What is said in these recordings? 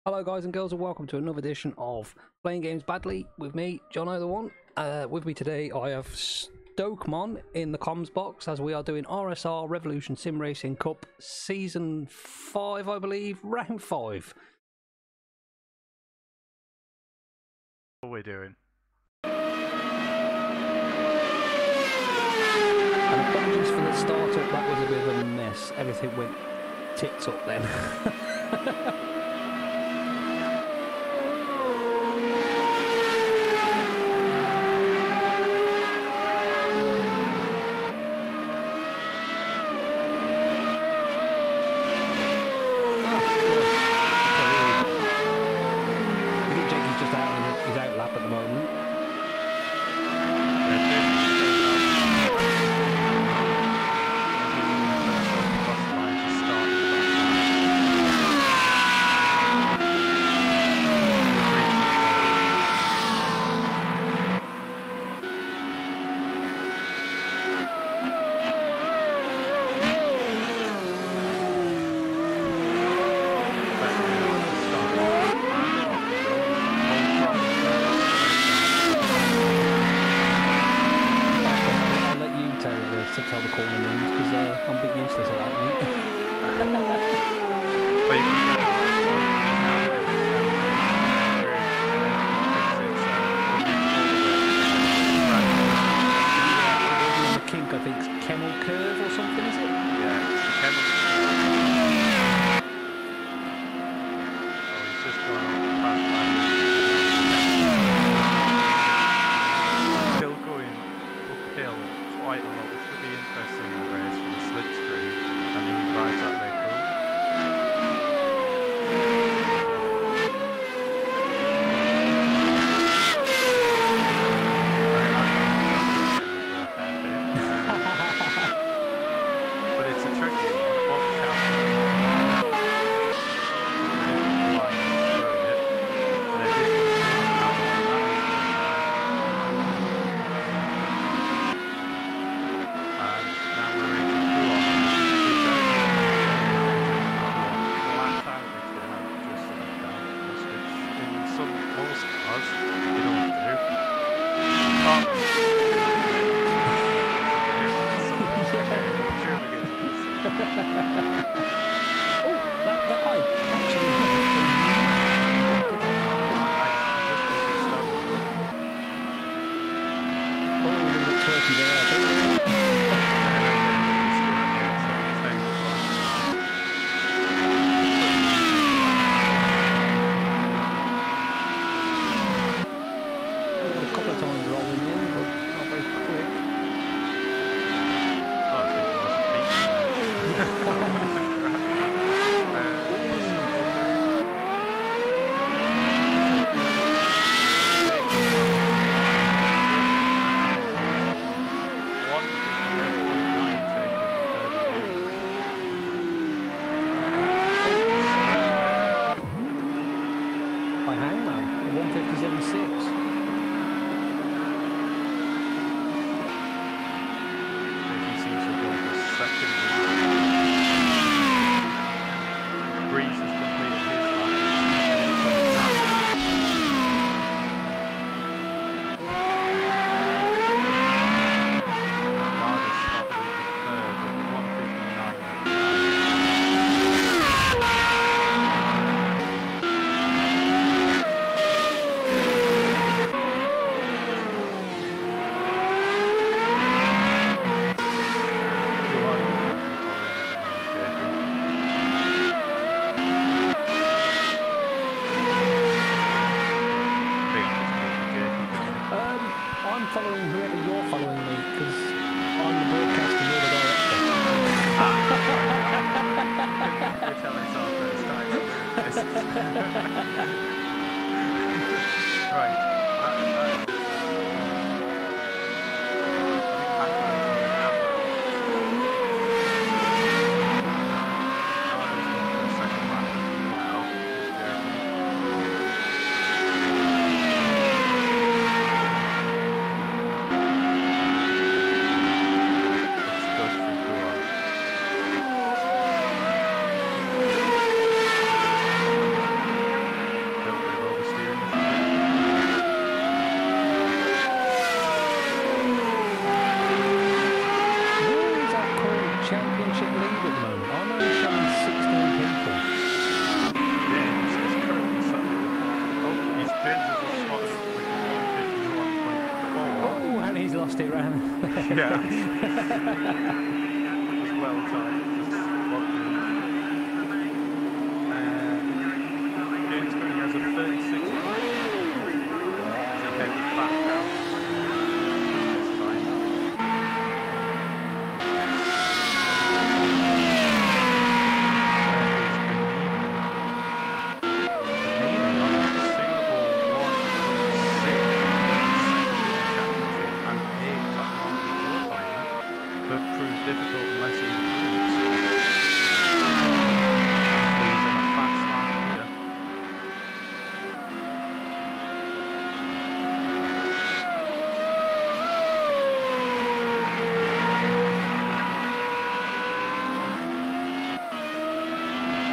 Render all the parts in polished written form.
Hello guys and girls and welcome to another edition of Playing Games Badly with me, Jono the One. With me today I have Stokemon in the comms box as we are doing RSR Revolution Sim Racing Cup Season 5, I believe, Round 5. What are we doing? And apologies for the start-up, that was a bit of a mess. Everything went tits up then. lost it round. Yeah. Just well timed. Just locked in. James Cunning has a 36 point. He headed back out this time. Difficult unless he improves. He's on a fast line here.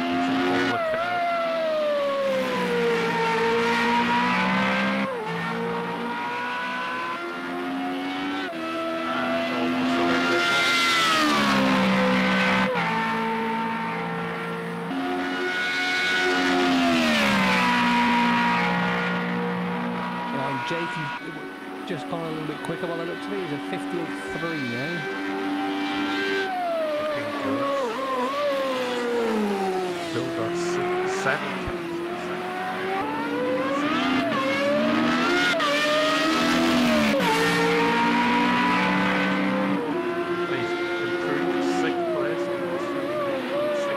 He's in all the curve. And almost a little bit more. Jakey's just gone a little bit quicker by the looks of it. He's at 58.3 now. Looking good. Still got 7. He's improved 6th place. Almost 2.9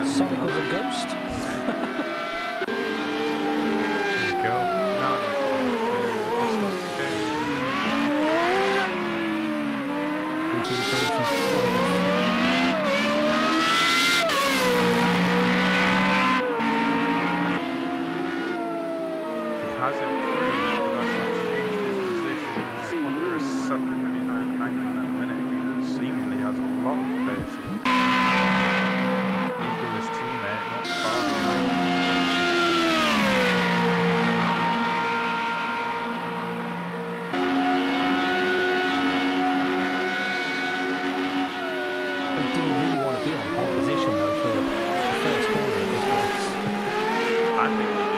Sonic was a ghost. There you go. Now he has improved, but that's not changed his position. He's under a second behind Hangman at the minute. He seemingly has a lot of pace. Equal his teammate, not far behind. Do you really want to be on pole position though for the first corner of this race? I think we do.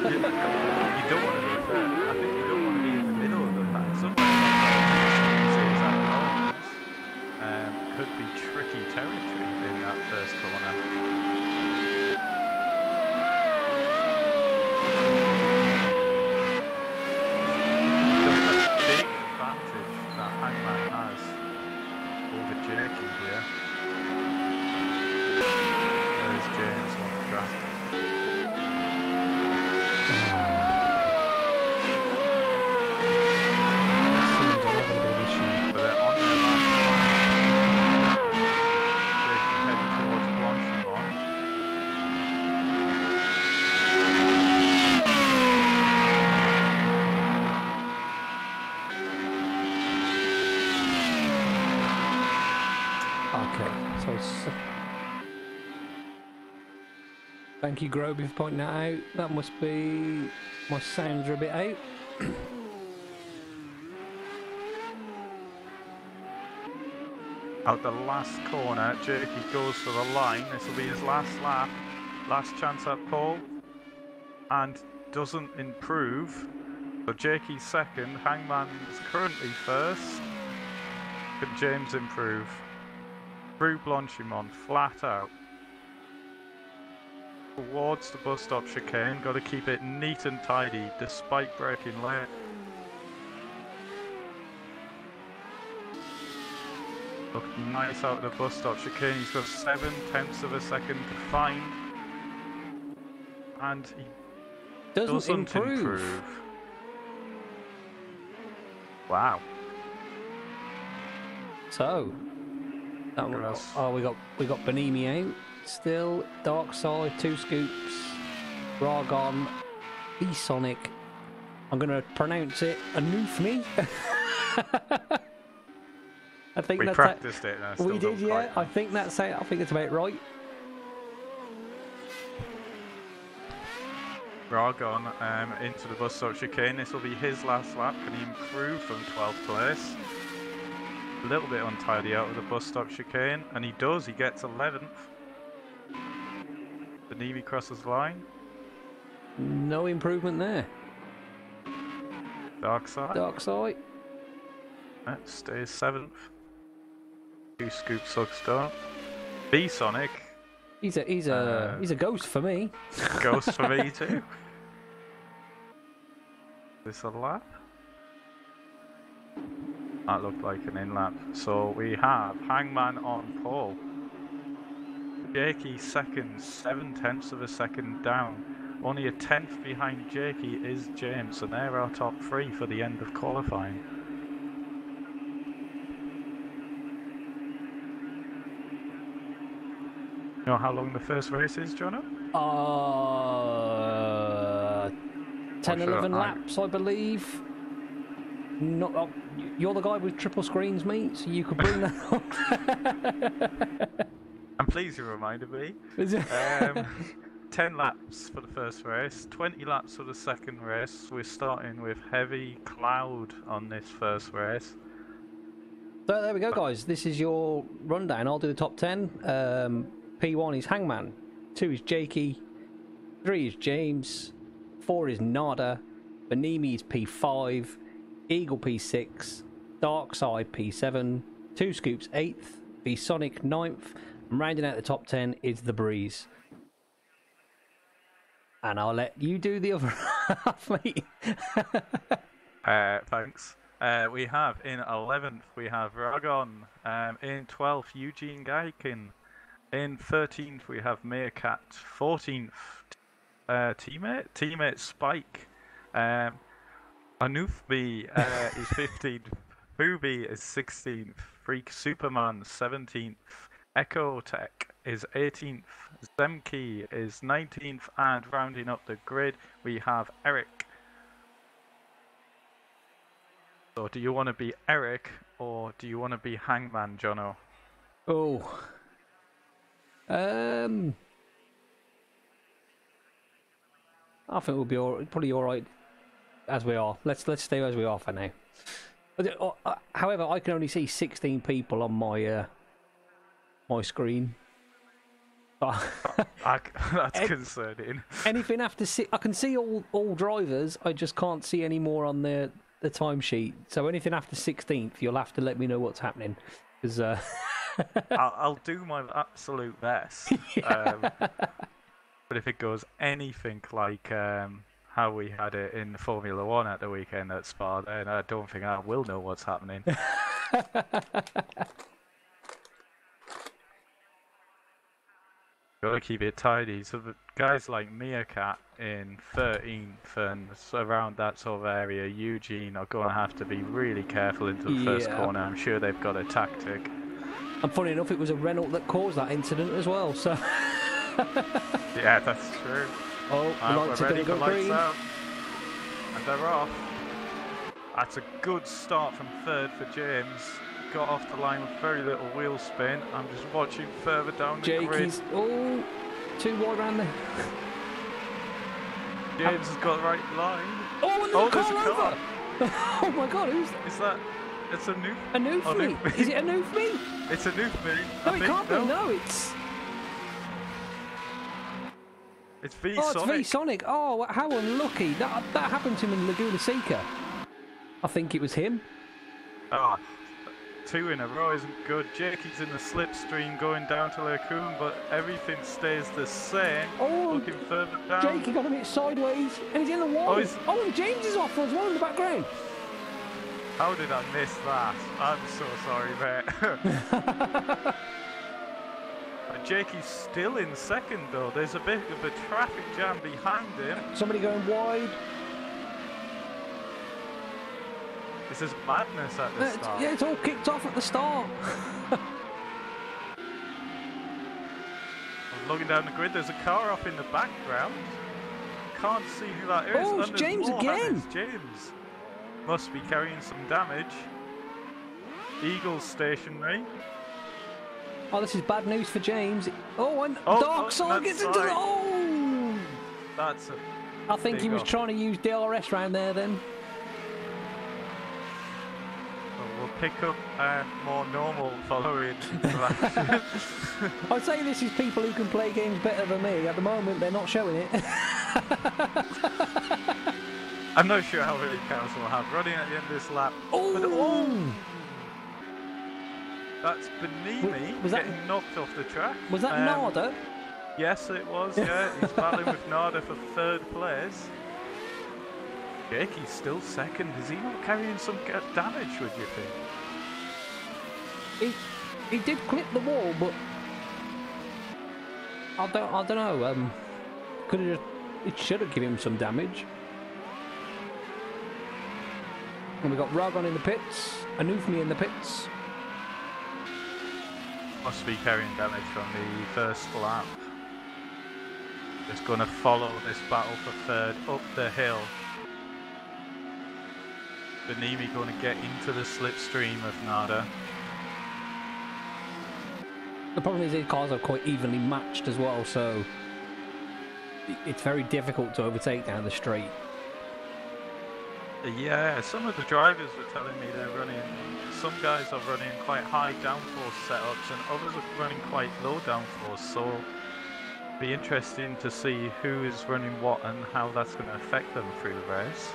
You don't want to be there. I think you don't want to be in the middle of the pack. Sometimes could be tricky territory in that first corner. Just a big advantage that Hangman has over Jakey here. There's James on the track. But they're on their last lap. Jakey heading towards Blanchimont. Okay, so thank you, Groby, for pointing that out. That must be my sounds are a bit out. Out the last corner, Jakey goes for the line. This will be his last lap, last chance at pole, and doesn't improve. So Jakey's second, Hangman's currently first. Can James improve? Through Blanchimont, flat out. Towards the bus stop chicane, got to keep it neat and tidy despite breaking late. Looking nice out of the bus stop chicane. He's got 7/10 of a second to find, and he doesn't improve. Wow. So, that was, oh, we got Benimi out. still. Dark Side, 2 Scoops, Ragon, E-Sonic. I'm going to pronounce it Anoofme. I think we that's practiced it. And I still we did, don't yeah. quite know. I think that's it. I think it's about right. Ragon into the bus stop chicane. This will be his last lap. Can he improve from 12th place? A little bit untidy out of the bus stop chicane, and he does. He gets 11th. The Navy crosses the line. No improvement there. Dark Side. Dark Side. Stays 7th. 2 Scoops suck start. B Sonic. He's a ghost for me. Ghost for me too. This a lap? That looked like an in lap. So we have Hangman on pole. Jakey second, 7/10 of a second down. Only a 10th behind Jakey is James, and they're our top 3 for the end of qualifying. You know how long the first race is, Jono? 10, 11 laps, I believe. Not, you're the guy with triple screens, mate, so you could bring that up. I'm pleased you reminded me. 10 laps for the first race, 20 laps for the second race. We're starting with heavy cloud on this first race. So there we go, guys. This is your rundown. I'll do the top 10. P1 is Hangman, 2 is Jakey, 3 is James, 4 is Nada, Benimi is P5, Eagle P6, Darkside P7, 2 Scoops 8th, V Sonic 9th, and rounding out the top 10 is The Breeze. And I'll let you do the other half, mate. Thanks. We have in 11th, we have Ragon. In 12th, Eugene Gaikin. In 13th, we have Meerkat. 14th, teammate Spike. Anoofme is 15th. Booby is 16th. Freak Superman 17th. Echo Tech is 18th. Zemke is 19th. And rounding up the grid, we have Eric. So do you want to be Eric or do you want to be Hangman, Jono? Oh. I think we'll be probably all right as we are. Let's stay as we are for now. However, I can only see 16 people on my my screen. That's concerning. Anything after I can see all drivers. I just can't see any more on the timesheet. So anything after 16th, you'll have to let me know what's happening. Because I'll do my absolute best. But if it goes anything like how we had it in Formula 1 at the weekend at Spa, then I don't think I will know what's happening. Gotta keep it tidy. So the guys like Meerkat in 13th and around that sort of area, Eugene are going to have to be really careful into the first corner. I'm sure they've got a tactic. And funny enough, it was a Renault that caused that incident as well. So yeah, that's true. Oh, we're ready for lights green. out. And they're off. That's a good start from third for James. Got off the line with very little wheel spin. I'm just watching further down the grid. Oh, too wide around there. James has got the right line. Oh, and there's a car. Oh my God, who's that? Is that? It's a new. Anoofme. Is it Anoofme? It's a Anoofme. No, it can't be. No, it's. It's V Sonic. Sonic. It's V Sonic. Oh, how unlucky! That happened to him in Laguna Seca. I think it was him. Oh, 2 in a row isn't good. Jakey's in the slipstream going down to Lacoon, but everything stays the same. Oh, looking further down. Jakey got a bit sideways, and he's in the wall. Oh, and James is off as well in the background. How did I miss that? I'm so sorry, mate. Jakey's still in second, though. There's a bit of a traffic jam behind him. Somebody going wide. This is madness at the start. Yeah, it's all kicked off at the start. looking down the grid. There's a car off in the background. Can't see who that is. Oh, it's and there's James more, again. It's James. Must be carrying some damage. Eagle's stationary. Oh, this is bad news for James. Oh, and Dark Side gets into the... Oh! That's a... I think he was trying to use DRS round there then. We'll pick up more normal following. I'd say this is people who can play games better than me. At the moment, they're not showing it. I'm not sure how many cars we'll have running at the end of this lap. Oh! That's Benimi getting knocked off the track. Was that Nada? Yes, it was, yeah. He's battling with Nada for 3rd place. Jakey's still 2nd. Is he not carrying some damage, would you think? He did clip the wall, but I don't know. It should have given him some damage. And we got Ragon in the pits, Anufmi in the pits. Must be carrying damage from the first lap. Just going to follow this battle for 3rd up the hill. Benimi going to get into the slipstream of Nada. The problem is these cars are quite evenly matched as well, so it's very difficult to overtake down the straight. Yeah, some of the drivers were telling me they're running, some guys are running quite high downforce setups and others are running quite low downforce, so it'll be interesting to see who is running what and how that's going to affect them through the race.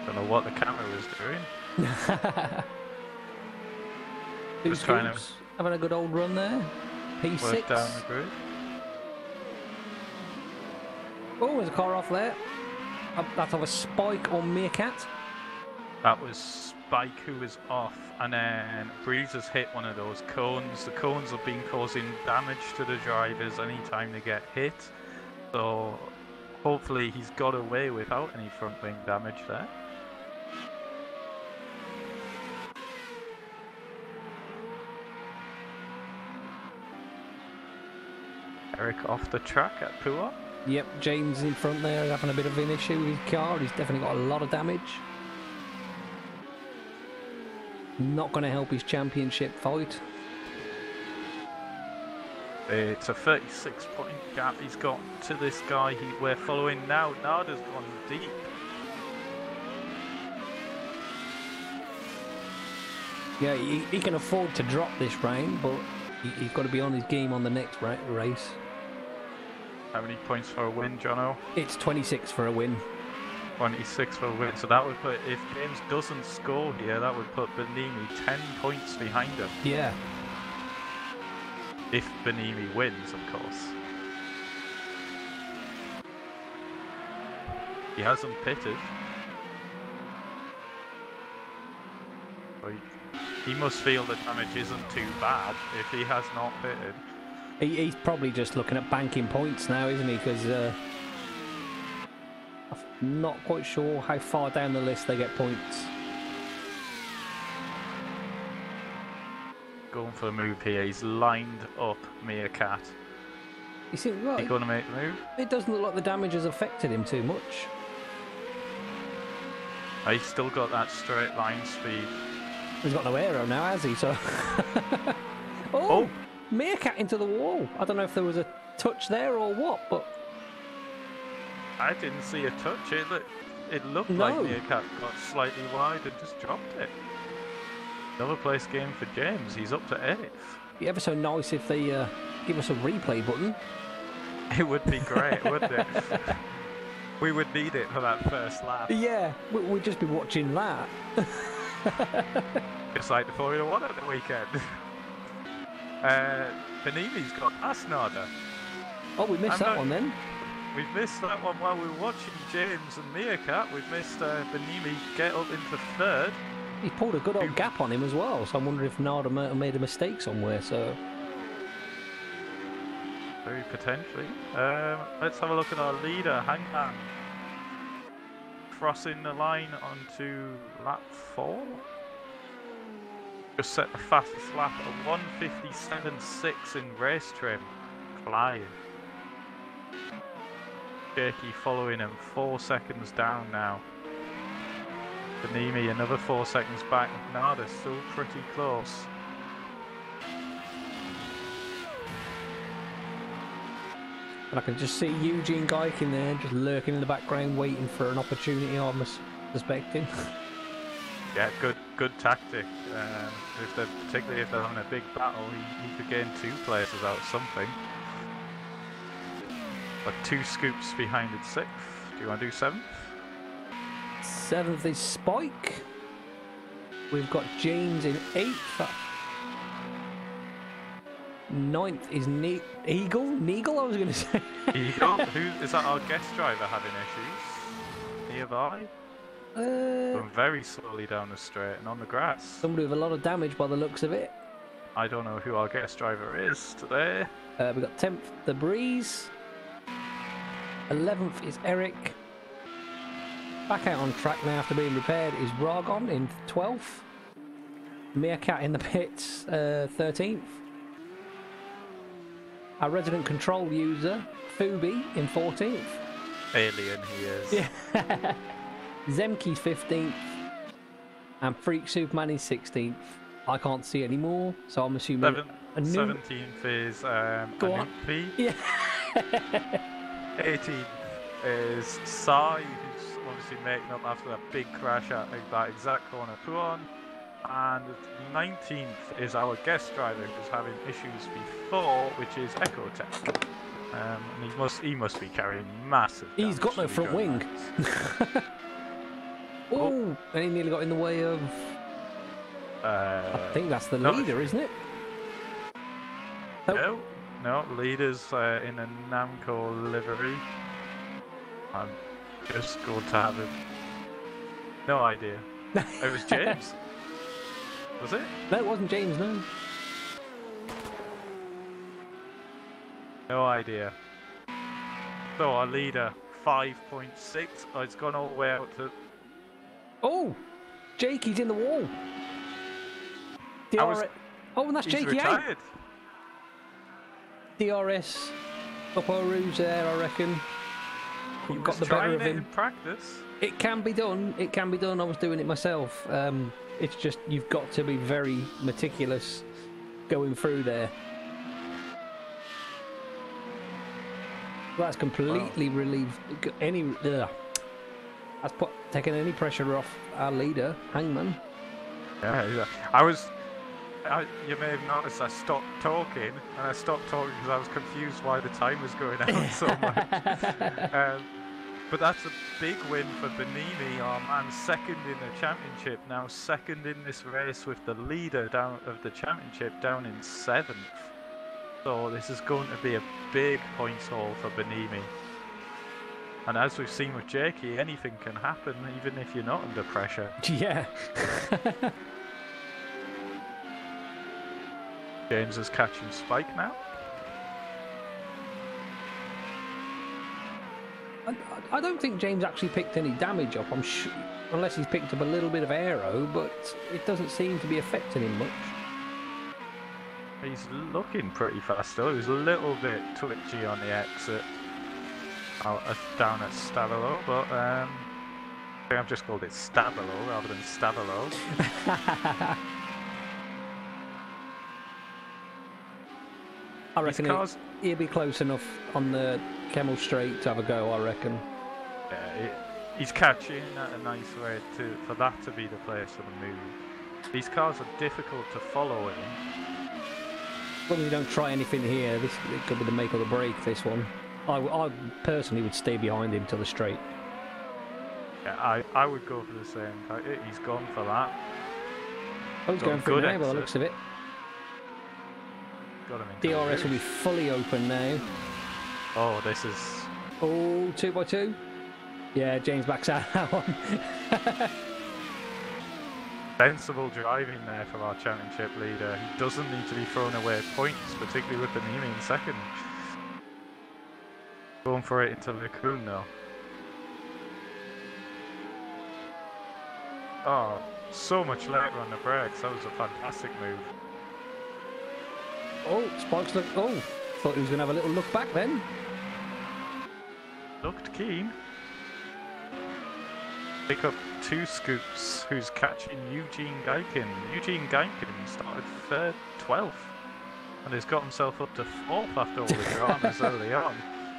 Don't know what the camera was doing. Who's trying to having a good old run there? P6. Work down the grid. Oh, there's a car off there. That's of a Spike or Meerkat. That was Spike who was off, and then Breeze has hit one of those cones. The cones have been causing damage to the drivers anytime they get hit. So hopefully he's got away without any front wing damage there. Eric off the track at Pua. Yep, James in front there having a bit of an issue with his car. He's definitely got a lot of damage. Not going to help his championship fight. It's a 36-point gap he's got to this guy we're following now. Nada's gone deep. Yeah, he can afford to drop this round, but he's got to be on his game on the next race. How many points for a win, Jono? It's 26 for a win. 26 for a win. So that would put, if James doesn't score here, that would put Benimi 10 points behind him. Yeah. If Benimi wins, of course. He hasn't pitted. He must feel the damage isn't too bad if he has not pitted. He's probably just looking at banking points now, isn't he? Because I'm not quite sure how far down the list they get points. Going for a move here. He's lined up Meerkat. You see, right? He's going to make the move. It doesn't look like the damage has affected him too much. He's still got that straight line speed. He's got no aero now, has he? So. Oh! Meerkat into the wall. I don't know if there was a touch there or what, but I didn't see a touch. It looked like Meerkat got slightly wide and just dropped it. Another place game for James. He's up to 8th. It'd be ever so nice if they give us a replay button. It would be great, wouldn't it? We would need it for that first lap. Yeah, we'd just be watching that. Just like the Formula 1 at the weekend. Benimi's got past Nada. Oh, we missed that one then. We've missed that one while we were watching James and Meerkat. We've missed Benimi get up into 3rd. He pulled a good old gap on him as well, so I'm wondering if Nada might have made a mistake somewhere. So very potentially. Let's have a look at our leader, Hang Hang. Crossing the line onto lap 4. Just set the fastest lap at 1:57.6 in race trim. Flying. Jakey following him 4 seconds down now. Benimi another 4 seconds back. Now they're still pretty close. And I can just see Eugene Geiking there, just lurking in the background, waiting for an opportunity, I'm suspecting. Yeah, good tactic. Particularly if they're having a big battle, he could gain 2 places out of something. But 2 scoops behind in 6th. Do you want to do 7th? 7th is Spike. We've got James in 8th. 9th is Eagle? Neagle, I was going to say. Eagle? Is that our guest driver having issues? Nearby? Going very slowly down the straight and on the grass. Somebody with a lot of damage by the looks of it. I don't know who our guest driver is today. We've got 10th, The Breeze. 11th is Eric. Back out on track now after being repaired is Ragon in 12th. Meerkat in the pits, 13th. Our resident control user, Fubi, in 14th. Alien he is. Yeah. Zemke's 15th. And Freak Superman is 16th. I can't see any more, so I'm assuming... 17th is Anupi. Yeah. 18th is Sai, who's obviously making up after that big crash at that exact corner Puan. And 19th is our guest driver who's having issues before, which is Ecotech. And he must be carrying massive damage. He's got no front wing. Oh, and he nearly got in the way of... I think that's the leader, isn't it? Oh. No, leader's in a Namco livery. I'm just going to have him. No idea. It was James. Was it? No, it wasn't James, no. No idea. So our leader, 5.6. Oh, it's gone all the way out to... Oh! Jakey's in the wall. Oh, and that's Jakey retired. DRS Upper Rouge there, I reckon. Got the better of him. In practice. It can be done. It can be done. I was doing it myself. It's just you've got to be very meticulous going through there. That's completely relieved any. That's taken any pressure off our leader, Hangman. Yeah, you may have noticed I stopped talking, and I stopped talking because I was confused why the time was going out so much. But that's a big win for Benimi, our man second in the championship, now second in this race with the leader down of the championship down in 7th. So this is going to be a big points haul for Benimi. And as we've seen with Jakey, anything can happen even if you're not under pressure. Yeah. James is catching Spike now. I don't think James actually picked any damage up, I'm sure, unless he's picked up a little bit of aero, but it doesn't seem to be affecting him much. He's looking pretty fast though. He was a little bit twitchy on the exit down at Stavelo, but I think I've just called it Stabilo rather than Stavelo. I reckon he'll be close enough on the Kemmel Straight to have a go, I reckon. Yeah, he's catching at a nice way for that to be the place for the move. These cars are difficult to follow in. As long as you don't try anything here, it could be the make or the break, this one. I personally would stay behind him till the straight. Yeah, I would go for the same. He's gone for that. Oh, he's going for it now by the looks of it. Got him in DRS will be fully open now. Oh, this is... Oh, 2x2. Yeah, James backs out that one. Sensible driving there for our championship leader. He doesn't need to be thrown away points, particularly with Benimi in second. Going for it into Lacoon though. Oh, so much later on the brakes. That was a fantastic move. Oh, Spike's look. Oh, thought he was going to have a little look back then. Looked keen. Pick up 2 scoops, who's catching Eugene Geikin. Eugene Geikin started 12th and has got himself up to 4th after all the dramas early on.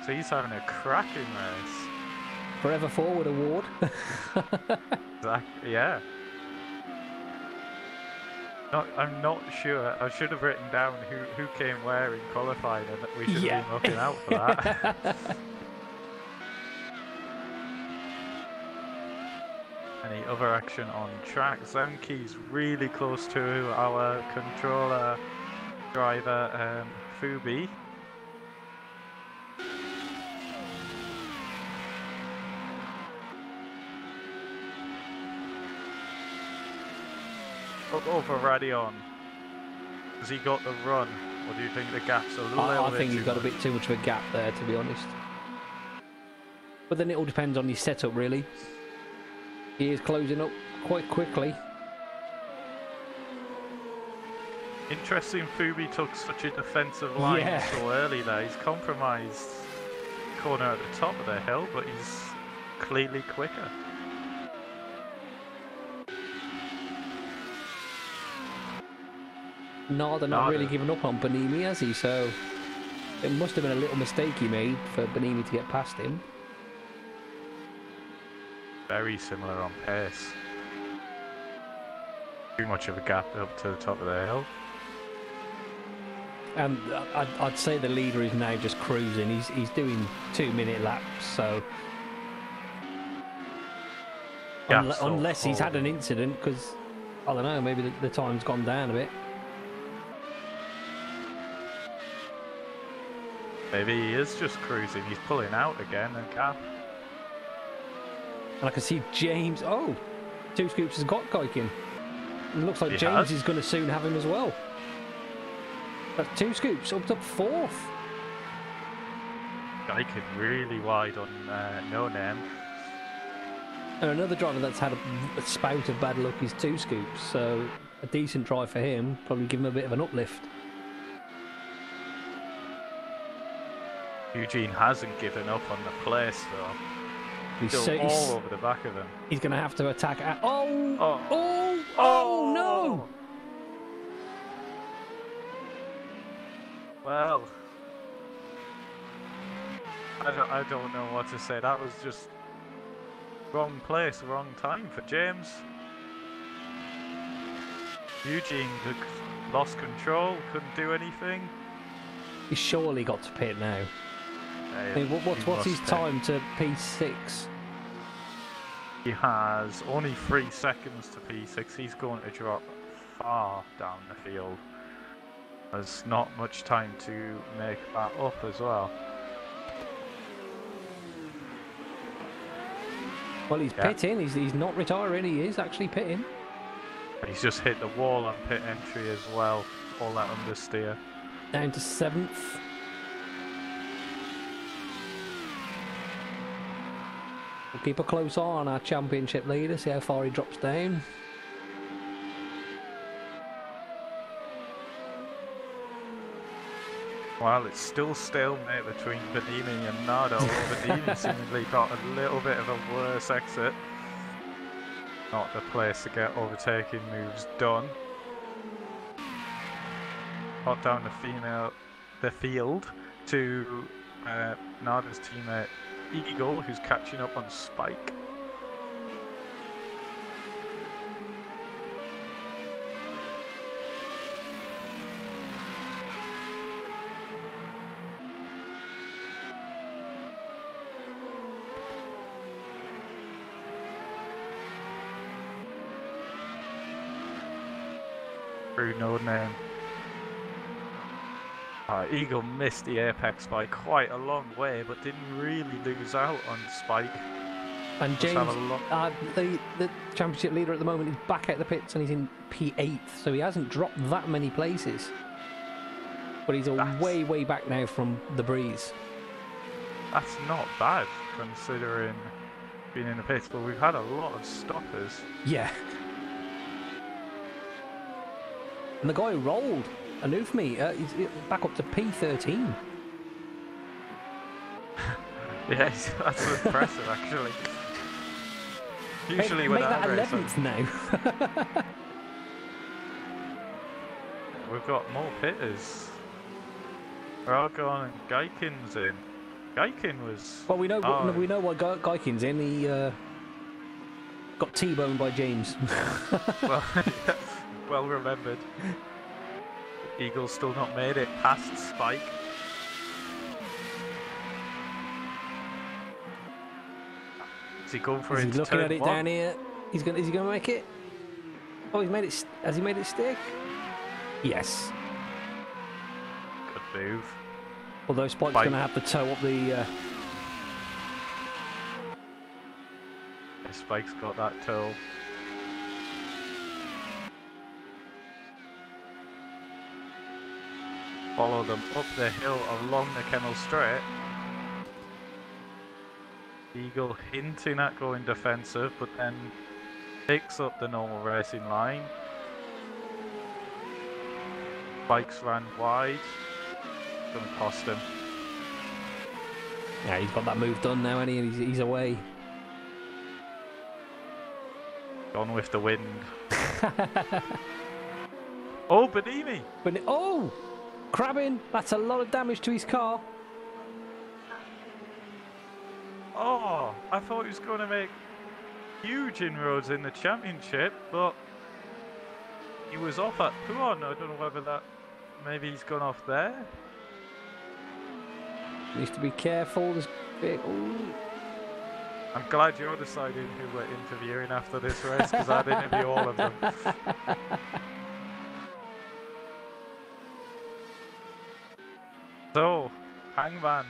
So he's having a cracking race. Forever Forward award. Exactly, yeah. I'm not sure. I should have written down who came where in qualifying, and we should have been looking out for that. Any other action on track? Zamke's really close to our controller driver, Fubi. Up over Radion. Has he got the run, or do you think the gap's a little bit I think he's got much? a bit too much of a gap there, to be honest. But then it all depends on his setup, really. He is closing up quite quickly. Interesting, Fubi took such a defensive line so early there. He's compromised corner at the top of the hill, but he's clearly quicker. Nada not really giving up on Bonimi, has he? So it must have been a little mistake he made for Bonimi to get past him. Very similar on pace. Too much of a gap up to the top of the hill. And I'd say the leader is now just cruising. He's doing 2-minute laps, so unless he's had an incident, because I don't know, maybe the time's gone down a bit. Maybe he is just cruising. He's pulling out again, and gap. And I can see James. Oh, 2 scoops has got Geikin. It looks like James is going to soon have him as well. That's 2 scoops up to 4th. Geikin really wide on No Name. And another driver that's had a spout of bad luck is 2 scoops. So a decent drive for him. Probably give him a bit of an uplift. Eugene hasn't given up on the place though. He's Still all over the back of him. He's going to have to attack. Oh No! Well, I don't know what to say. That was just wrong place, wrong time for James. Eugene lost control, couldn't do anything. He's surely got to pit now. I mean, what's his time to P6? He has only 3 seconds to P6. He's going to drop far down the field. There's not much time to make that up as well. Well, he's pitting. He's not retiring. He is actually pitting. He's just hit the wall on pit entry as well. All that understeer. Down to 7th. We'll keep a close eye on our championship leader, see how far he drops down. Well, it's still stalemate between Bonini and Nardo. Bonini seemingly got a little bit of a worse exit. Not the place to get overtaking moves done. Hot down the field to Nardo's teammate Eagle, who's catching up on Spike. Through No Name. Eagle missed the apex by quite a long way, but didn't really lose out on Spike. And James, the championship leader at the moment, is back at the pits and he's in P8, so he hasn't dropped that many places. But he's way back now from the breeze. That's not bad, considering being in the pits, but we've had a lot of stoppers. Yeah. And the guy who rolled a noof me, he's back up to P13. Yes, that's impressive actually. Usually make when that I race, 11th now. we've got more pitters. Argon and Gaikin's in. Gaikin was... Well, we know why Gaikin's in. He got T-boned by James. Well, well remembered. Eagle's still not made it past Spike. Is he going for it? He's looking at it down here. Is he gonna make it? Oh, he's made it. Has he made it stick? Yes. Good move. Although Spike's going to have to tow up the... Spike's got that toe. Follow them up the hill along the Kennel Straight. Eagle hinting at going defensive, but then picks up the normal racing line. Spike's ran wide. Gonna cost him. Yeah, he's got that move done now, and he's away. Gone with the wind. Oh, Benimi! Oh! Crabbing! That's a lot of damage to his car. Oh, I thought he was going to make huge inroads in the championship, but he was off at Puon. I don't know whether that... Maybe he's gone off there. Needs to be careful. There's I'm glad you're deciding who we're interviewing after this race, because I'd interview all of them. So, Hangman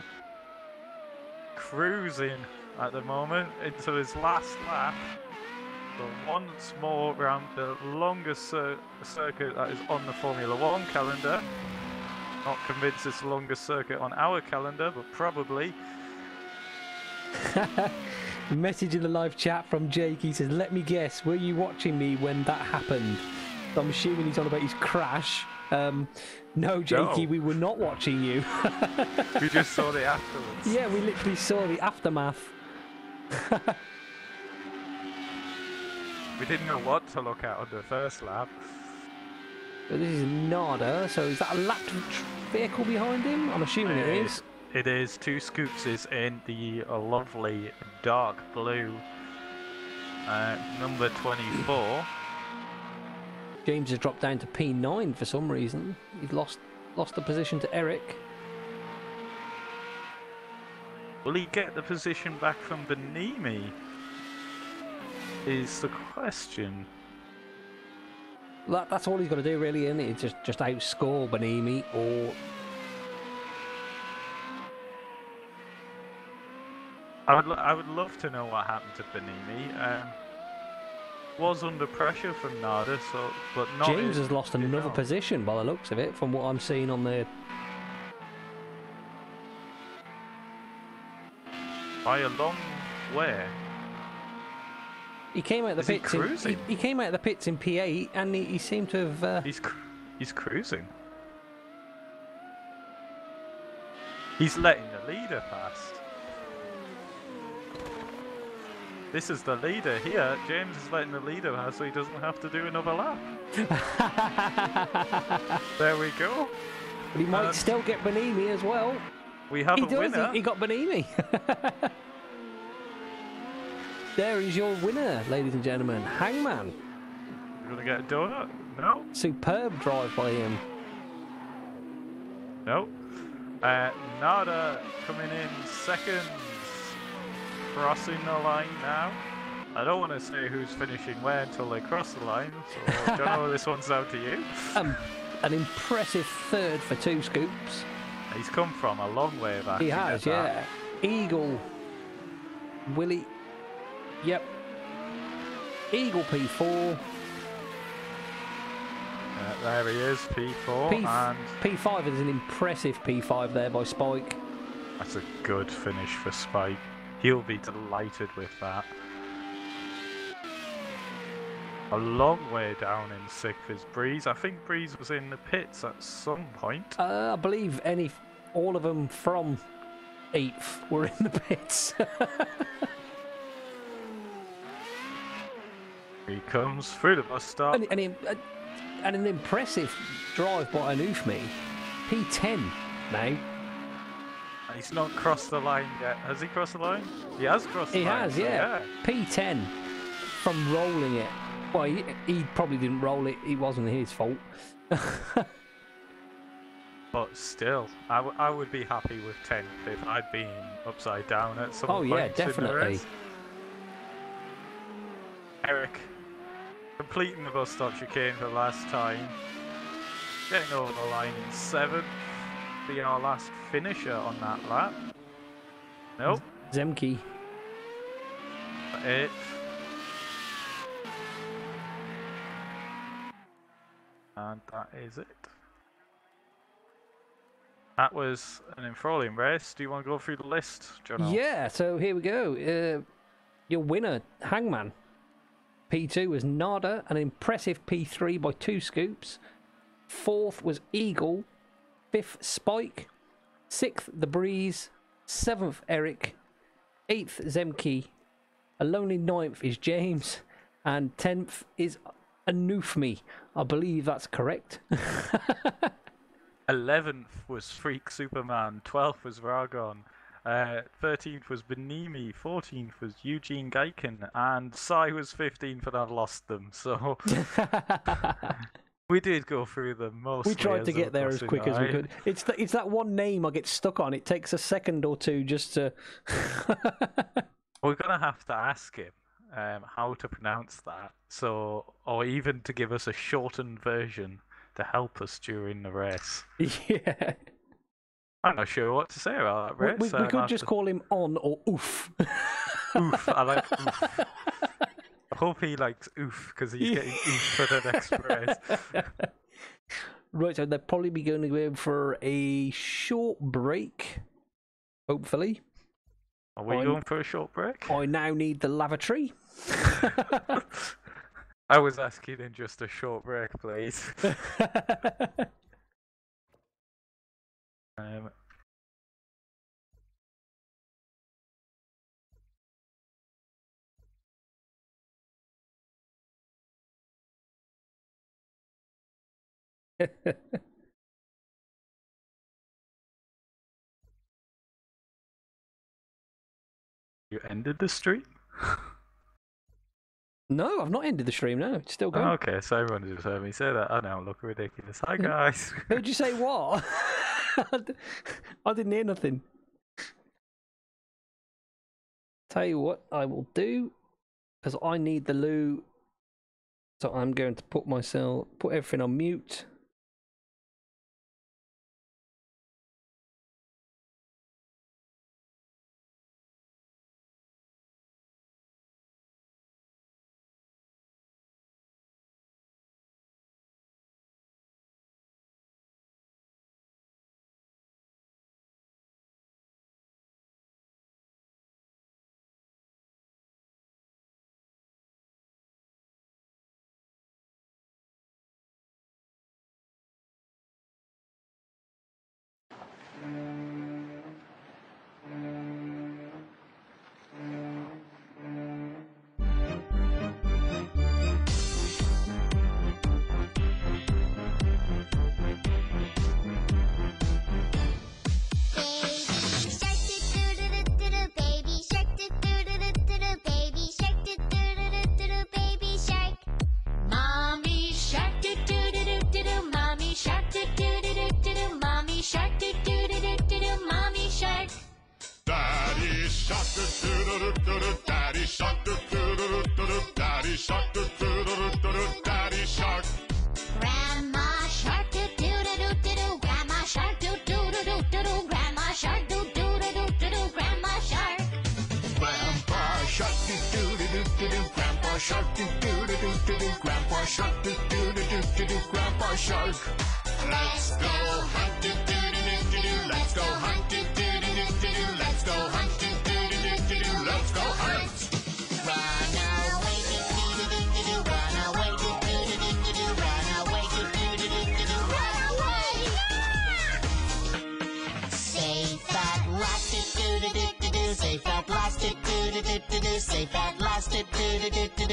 cruising at the moment into his last lap. So once more around the longest circuit that is on the Formula 1 calendar. Not convinced it's the longest circuit on our calendar, but probably. Message in the live chat from Jake. He says, "Let me guess, were you watching me when that happened?" So I'm assuming he's on about his crash. No, Jakey, we were not watching you. We just saw the afterwards. Yeah, we literally saw the aftermath. We didn't know what to look at on the first lap. But this is Nada, so is that a lapped vehicle behind him? I'm assuming it is. It is. Two Scoops is in the lovely dark blue number 24. James has dropped down to P9 for some reason. He's lost the position to Eric. Will he get the position back from Benimi? Is the question. That's all he's got to do, really, isn't it? Just outscore Benimi or. I would love to know what happened to Benimi. Was under pressure from Nada, but not. James has lost another position by the looks of it, from what I'm seeing on the. By a long way. He came out of the pits. He came out of the pits in P8, and he seemed to have. He's cruising. He's letting the leader past. This is the leader here. James is letting the leader pass, so he doesn't have to do another lap. There we go. But he might still get Benimi as well. We have a winner. He got Benimi. There is your winner, ladies and gentlemen. Hangman. You're going to get a donut? No. Superb drive by him. No. Nada coming in second. Crossing the line now. I don't want to say who's finishing where until they cross the line, so John, this one's down to you. An impressive third for Two Scoops. He's come from a long way back. He has, yeah. Eagle. Willie. Yep. Eagle P4. There he is, P4. And P5 is an impressive P5 there by Spike. That's a good finish for Spike. He'll be delighted with that. A long way down in 6th is Breeze. I think Breeze was in the pits at some point. I believe all of them from 8th were in the pits. He comes through the bus stop. and an impressive drive by Anufmi. P10 now. He's not crossed the line yet. Has he crossed the line? He has crossed the line. He has, yeah. P10 from rolling it. Well, he probably didn't roll it. It wasn't his fault. But still, I would be happy with 10th if I'd been upside down at some point. Oh, yeah, in the definitely. race. Eric, completing the bus stop chicane for the last time. Getting over the line in 7th. Be our last finisher on that lap. Nope. Zemke. 8th. And that is it. That was an enthralling race. Do you want to go through the list, John? Yeah, so here we go. Your winner, Hangman. P2 was Nada, an impressive P3 by 2 scoops. 4th was Eagle. 5th, Spike. 6th, The Breeze. 7th, Eric. 8th, Zemke. A lonely 9th is James. And 10th is Anufmi. I believe that's correct. 11th was Freak Superman. 12th was Ragon. 13th was Benimi. 14th was Eugene Gaiken. And Sai was 15th, and I've lost them. So we did go through them mostly. We tried to get there as quick as we could. It's that one name I get stuck on. It takes a second or two just to... We're going to have to ask him how to pronounce that. Or even to give us a shortened version to help us during the race. Yeah. I'm not sure what to say about that race. We could just call him On or Oof. Oof, I like Oof. I hope he likes Oof, because he's getting Oof for the next race. Right, so they'll probably be going to go for a short break, hopefully. Are we going for a short break? I now need the lavatory. I was asking in just a short break, please. You ended the stream? No, I've not ended the stream, no. It's still going. Oh, okay, so everyone just heard me say that. I now look ridiculous. Hi, guys. Who'd you say what? I didn't hear nothing. Tell you what I will do, because I need the loo. So I'm going to put everything on mute. Run away,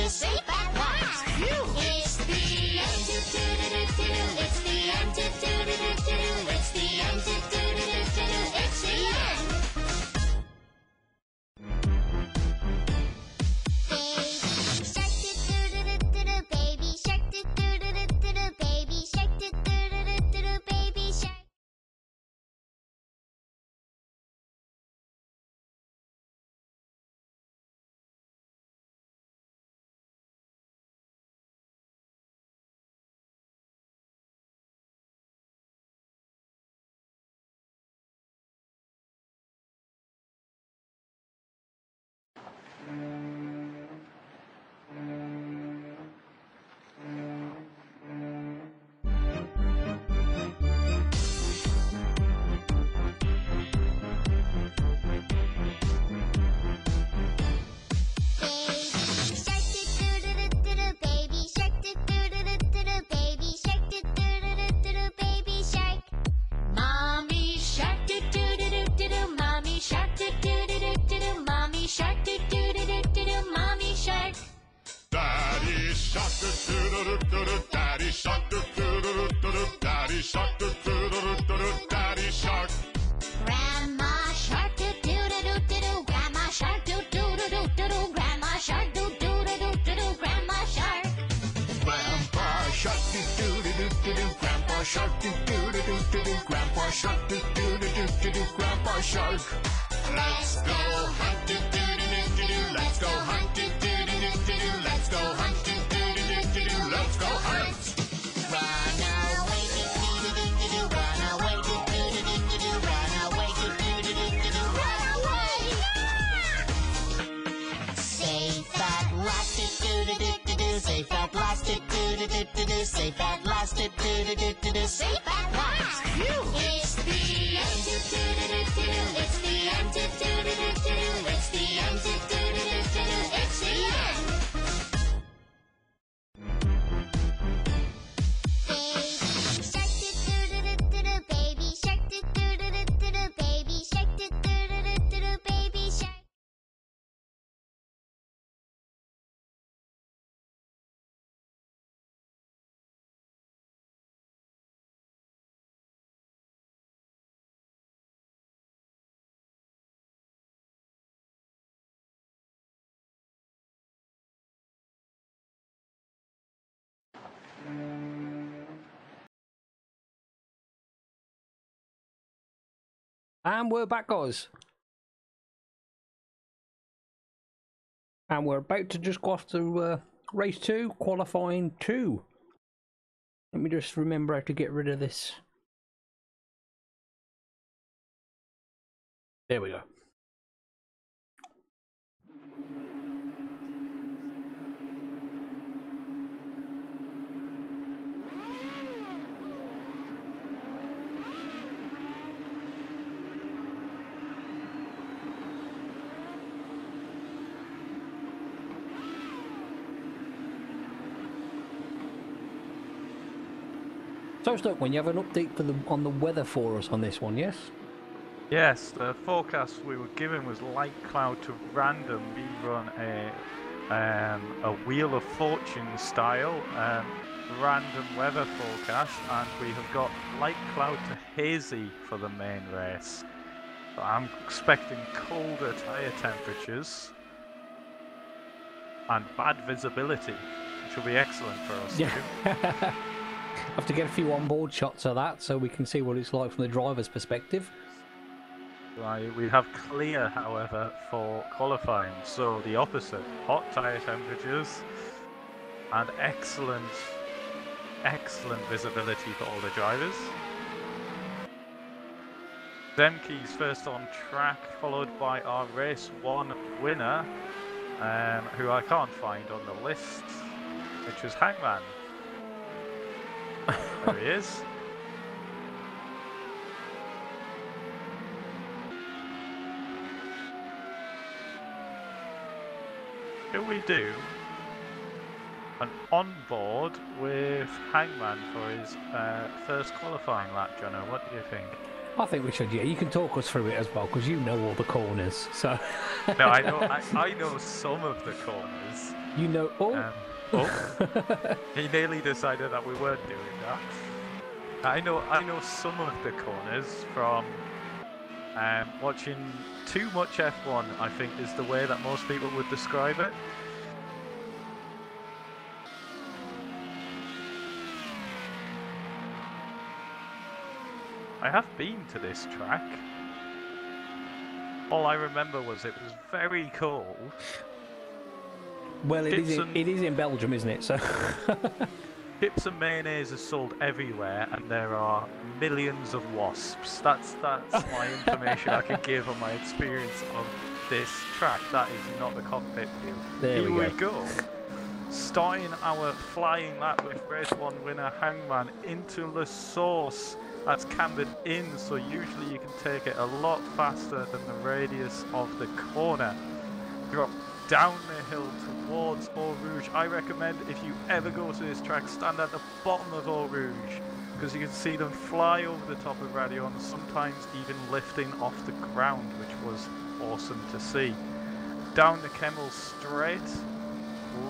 safe at last. Phew. It's the end. It's the end. It's the end. It's the end. Baby shark, baby shark, baby shark. Daddy shark, daddy shark, daddy shark. Grandma shark, grandma shark, grandma shark, grandma shark. Grandpa shark, grandpa shark, grandpa shark, grandpa shark. Let's go hunt, let's go hunt, let's go hunt, let's go hunt. Run away, run away, run away, run away. Safe at last, safe at last, safe at last, safe at last. Phew. It's the end. It's the end. It's the end. It's the end. Baby shark, baby shark, baby shark. And we're back, guys. And we're about to just go off to race 2, qualifying 2. Let me just remember how to get rid of this. There we go. So, Stoke, when you have an update for on the weather for us on this one, yes? Yes, the forecast we were given was light cloud to random. We run a Wheel of Fortune style random weather forecast, and we have got light cloud to hazy for the main race. So I'm expecting colder tyre temperatures and bad visibility, which will be excellent for us. Yeah. Have to get a few onboard shots of that so we can see what it's like from the driver's perspective. Right, we have clear, however, for qualifying, so the opposite, hot tyre temperatures and excellent visibility for all the drivers. Zemke's first on track, followed by our race 1 winner, who I can't find on the list, which was Hangman. There he is. Shall we do an onboard with Hangman for his first qualifying lap, Jono? What do you think? I think we should, yeah. You can talk us through it as well, because you know all the corners, so... No, I know some of the corners. You know... He nearly decided that we weren't doing that. I know some of the corners from watching too much F1, I think is the way that most people would describe it. I have been to this track. All I remember was it was very cold. Well, it is in Belgium, isn't it? So chips and mayonnaise are sold everywhere, and there are millions of wasps. That's my information I can give on my experience of this track. That is not the cockpit view. Here we go. Starting our flying lap with race 1 winner Hangman into the source. That's cambered in, so usually you can take it a lot faster than the radius of the corner. Drop down the hill towards Eau Rouge. I recommend if you ever go to this track, stand at the bottom of Eau Rouge, because you can see them fly over the top of Radion, sometimes even lifting off the ground, which was awesome to see. Down the Kemmel straight,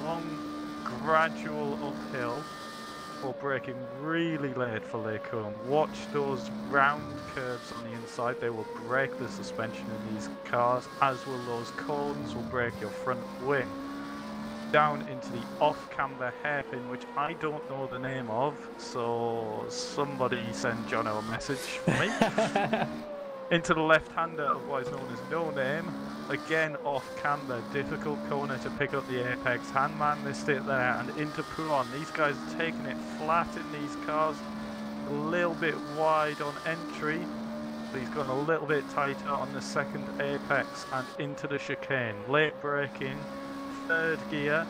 long gradual uphill, or braking really late for Lacoum. Watch those round curves on the inside, they will break the suspension in these cars, as will those cones will break your front wing. Down into the off-camber hairpin, which I don't know the name of, so somebody send Jono a message for me. Into the left-hander, otherwise known as No Name. Again off-camber, difficult corner to pick up the apex. Handman missed it there, and into Pouron. These guys are taking it flat in these cars. A little bit wide on entry. So he's gone a little bit tighter on the second apex and into the chicane. Late braking, third gear.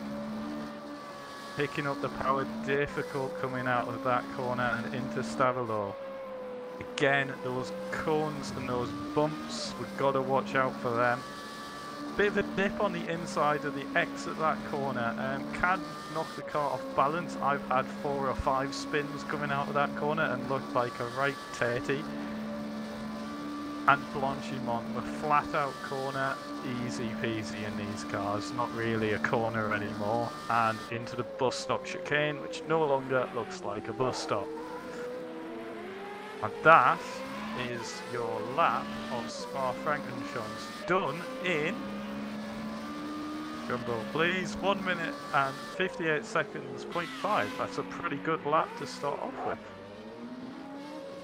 Picking up the power, difficult coming out of that corner and into Stavelot. Again, those cones and those bumps, we've got to watch out for them. Bit of a dip on the inside of the exit that corner. Can knock the car off balance. I've had 4 or 5 spins coming out of that corner and looked like a right tatey. And Blanchimont, the flat out corner, easy peasy in these cars, not really a corner anymore. And into the bus stop chicane, which no longer looks like a bus stop. And that is your lap of Spa-Francorchamps done in, drumroll please, 1 minute and 58 seconds, 0.5. That's a pretty good lap to start off with.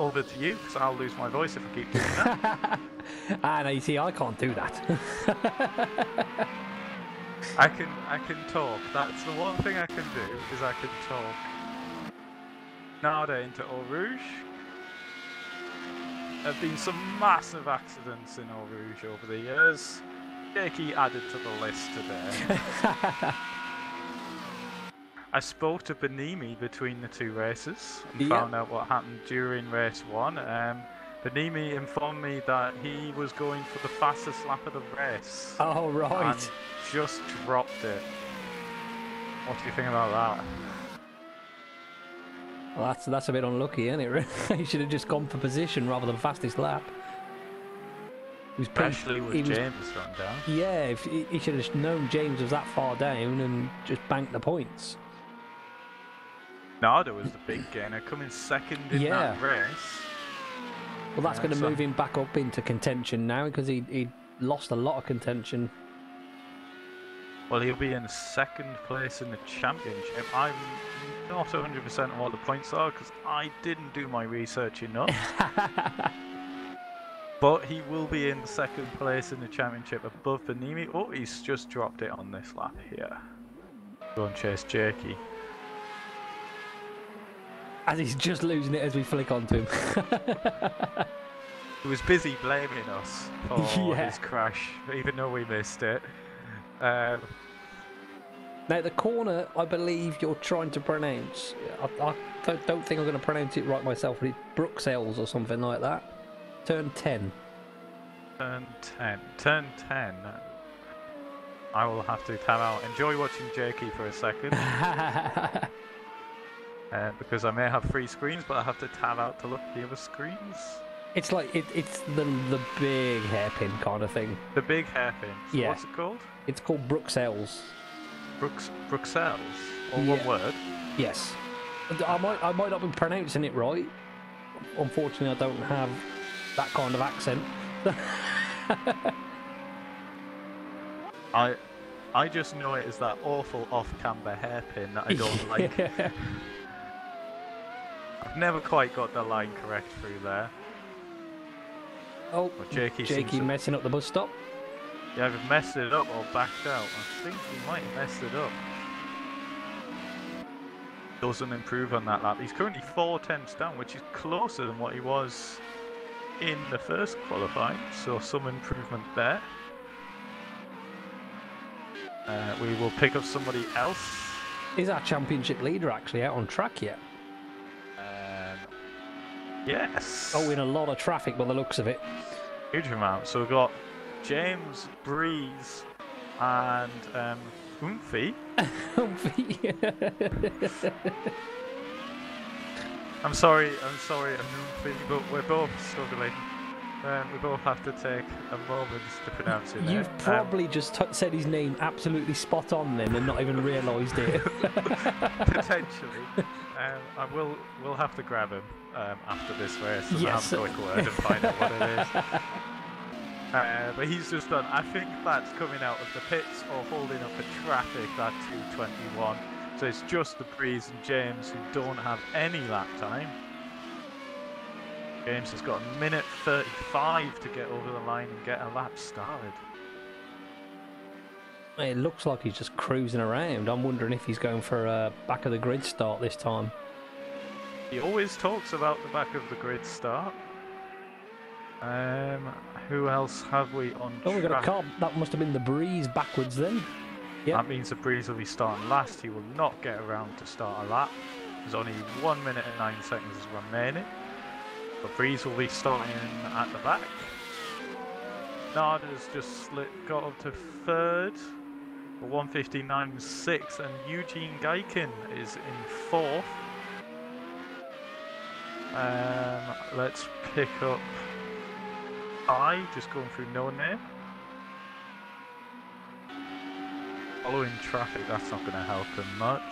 Over to you, because I'll lose my voice if I keep doing that. No, you see, I can't do that. I can talk. That's the one thing I can do, is I can talk. Nada into Eau Rouge. There have been some massive accidents in Eau Rouge over the years. Jakey added to the list today. I spoke to Benimi between the 2 races and found out what happened during race 1. Benimi informed me that he was going for the fastest lap of the race. Oh, right. And just dropped it. What do you think about that? Well, that's a bit unlucky, isn't it? He should have just gone for position rather than fastest lap. Especially with James run down. Yeah, if he should have known James was that far down and just banked the points. Nada was the big gainer, coming second in that race. Well, that's going to move him back up into contention now, because he lost a lot of contention. Well, he'll be in second place in the championship. I'm not 100% on what the points are, because I didn't do my research enough. But he will be in second place in the championship above Benimi. Oh, he's just dropped it on this lap here. Go and chase Jakey. As he's just losing it as we flick onto him. He was busy blaming us for his crash, even though we missed it. Now, the corner, I believe you're trying to pronounce. I don't think I'm going to pronounce it right myself, but it's Bruxelles or something like that. Turn 10. Turn 10. Turn 10. I will have to time out. Enjoy watching Jakey for a second. Because I may have 3 screens, but I have to tab out to look at the other screens. It's like it's the big hairpin kind of thing. The big hairpin. So Yeah. what's it called? It's called Bruxelles. Bruxelles. All one word. Yes. I might not be pronouncing it right. Unfortunately, I don't have that kind of accent. I just know it as that awful off-camber hairpin that I don't like. I've never quite got the line correct through there. Oh, Well, Jakey messing up the bus stop. Yeah, I've messed it up or backed out. I think he might have messed it up. Doesn't improve on that lap. He's currently 4 tenths down, which is closer than what he was in the first qualifying, so some improvement there. We will pick up somebody else. Is our championship leader actually out on track yet? Yes. Oh, in a lot of traffic by the looks of it. Huge amount. So we've got James, Breeze, and Oomphy. I'm sorry, Oomphy, but we're both struggling. We both have to take a moment to pronounce it. You've probably just said his name absolutely spot on then and not even realised it. Potentially. We'll have to grab him after this race and have a quick word and find out what it is. But he's just done, I think that's coming out of the pits or holding up the traffic, that 2:21. So it's just the Breeze and James who don't have any lap time. James has got a minute 35 to get over the line and get a lap started. It looks like he's just cruising around. I'm wondering if he's going for a back of the grid start this time. He always talks about the back of the grid start. Who else have we on track? Oh, we got a car. That must have been the Breeze backwards then. Yep. That means the Breeze will be starting last. He will not get around to start a lap. There's only 1 minute and 9 seconds remaining. The Breeze will be starting at the back. Nada's just got up to third. 1:59.6, and Eugene Gaikin is in fourth. Let's pick up just going through no name. Following traffic, that's not going to help him much.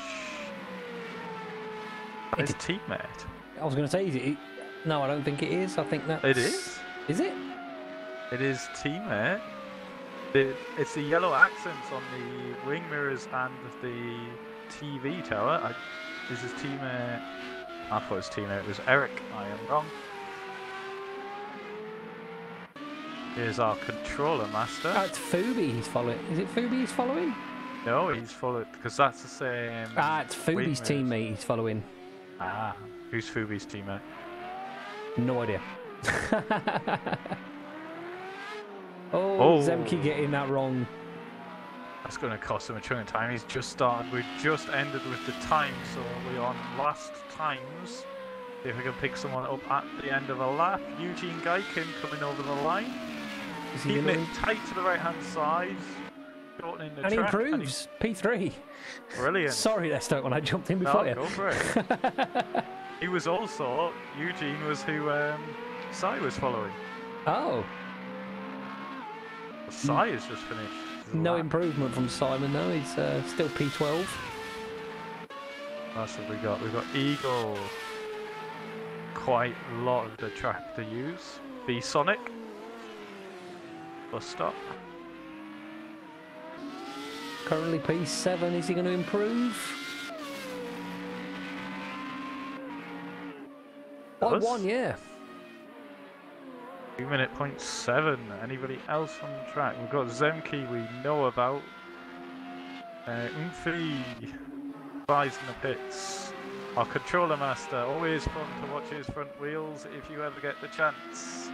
His teammate. I was going to say, is it? No, I don't think it is. I think that's... It is? Is it? It is teammate. It's the yellow accents on the wing mirrors and the TV tower. Is his teammate... I thought his teammate was Eric. I am wrong. Here's our controller master. Oh, it's Fubi he's following. Is it Fubi he's following? No, he's followed, because that's the same... It's Fubi's teammate he's following. Who's Fubi's teammate? No idea. Oh, Zemke getting that wrong. That's going to cost him a chunk of time. He's just started. We've just ended with the time, so we're on last times. See if we can pick someone up at the end of a lap. Eugene Gaikin coming over the line. Keeping it tight to the right-hand side. Shortening the and he track. improves. P3. Brilliant. Sorry, Lesto, when I jumped in before you. Go for it. He was also, Eugene was who Sai was following. Oh. Sai has just finished. No improvement from Simon though, he's still P12. That's what we got. We've got Eagle. Quite a lot of the track to use. V-Sonic. Bus stop. Currently P7, is he going to improve? By 1, yeah. 2 minute 0.7. Anybody else on the track? We've got Zemke we know about. Oomphy buys in the pits. Our controller master, always fun to watch his front wheels if you ever get the chance.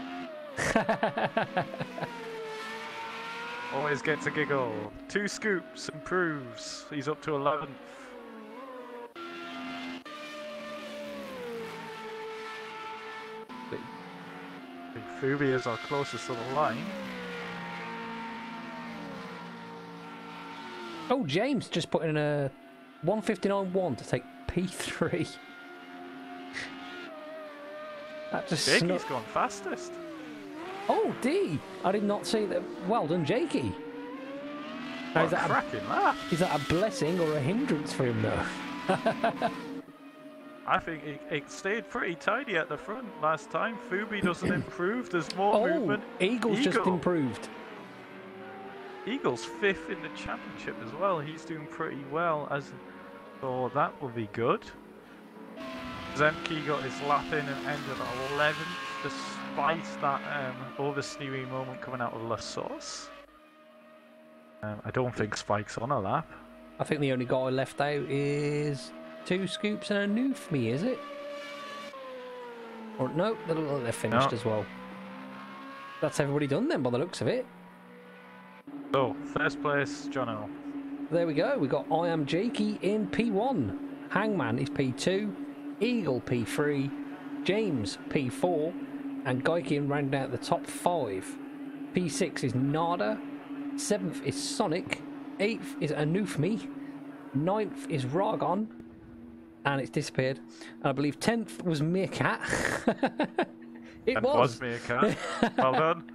Always gets a giggle. 2 scoops, improves. He's up to 11th. Big Fubi is our closest to the line. Oh, James just put in a 1:59.1 to take P3. That just Jakey's snuck. gone fastest. Oh, D! I did not see that. Well done, Jakey. Now, What a cracking lap. is that a blessing or a hindrance for him, though? I think it stayed pretty tidy at the front last time. Fubi doesn't improve. There's more movement. Eagle's just improved. Eagle's 5th in the championship as well. He's doing pretty well, so that will be good. Zemke got his lap in and ended 11th, despite that oversteering moment coming out of La Source. I don't think Spike's on a lap. I think the only guy left out is 2 scoops and a Newfme, is it? Or no, they're finished as well. That's everybody done then, by the looks of it. So, first place, Jono. There we go. We got I Am Jakey in P1. Hangman is P2. Eagle P3. James P4. And Gaikin rounding out the top 5. P6 is Nada. 7th is Sonic. 8th is Anufmi. 9th is Ragon. And it's disappeared. And I believe 10th was Meerkat. It was Meerkat. Well done.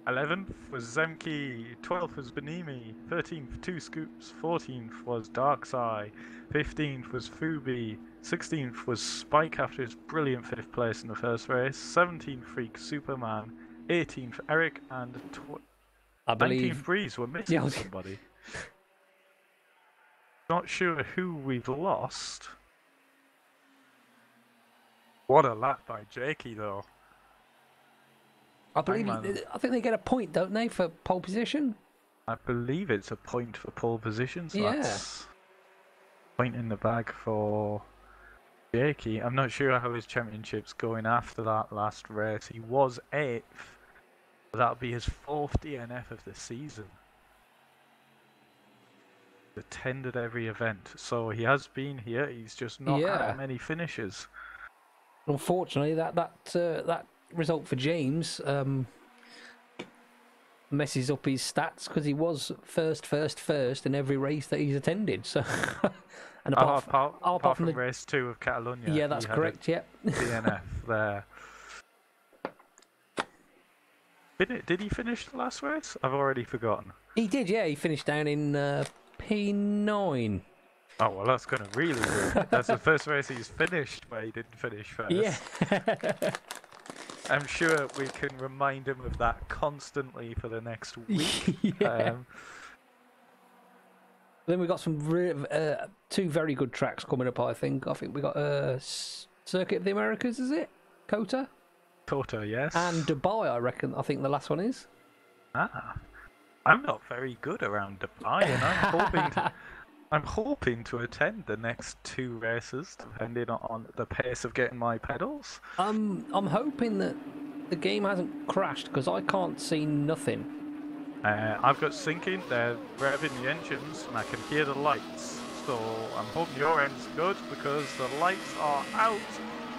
11th was Zemke, 12th was Benimi, 13th 2 Scoops, 14th was Darkseye, 15th was Fubi, 16th was Spike after his brilliant 5th place in the first race, 17th Freak Superman, 18th Eric, and 19th Breeze. We're missing somebody. Not sure who we've lost. What a lap by Jakey though. I think they get a point, don't they, for pole position? I believe it's a point for pole position, so that's point in the bag for Jakey. I'm not sure how his championship's going after that last race. He was 8th. That'll be his 4th DNF of the season. Attended every event, so he has been here. He's just not had many finishes. Unfortunately, that result for James messes up his stats because he was first in every race that he's attended. So, and apart from race 2 of Catalonia, yeah, that's correct. Yeah, DNF there. Did he finish the last race? I've already forgotten. He did. Yeah, he finished down in P9. Oh, well, that's going to really good. That's the first race he's finished where he didn't finish first. Yeah. I'm sure we can remind him of that constantly for the next week. Then we've got some 2 very good tracks coming up, I think. We got Circuit of the Americas, is it? COTA, yes. And Dubai, I think the last one is. I'm not very good around Dubai, and I'm hoping to attend the next 2 races, depending on the pace of getting my pedals. I'm hoping that the game hasn't crashed, because I can't see nothing. I've got syncing, they're revving the engines, and I can hear the lights. So I'm hoping your end's good, because the lights are out,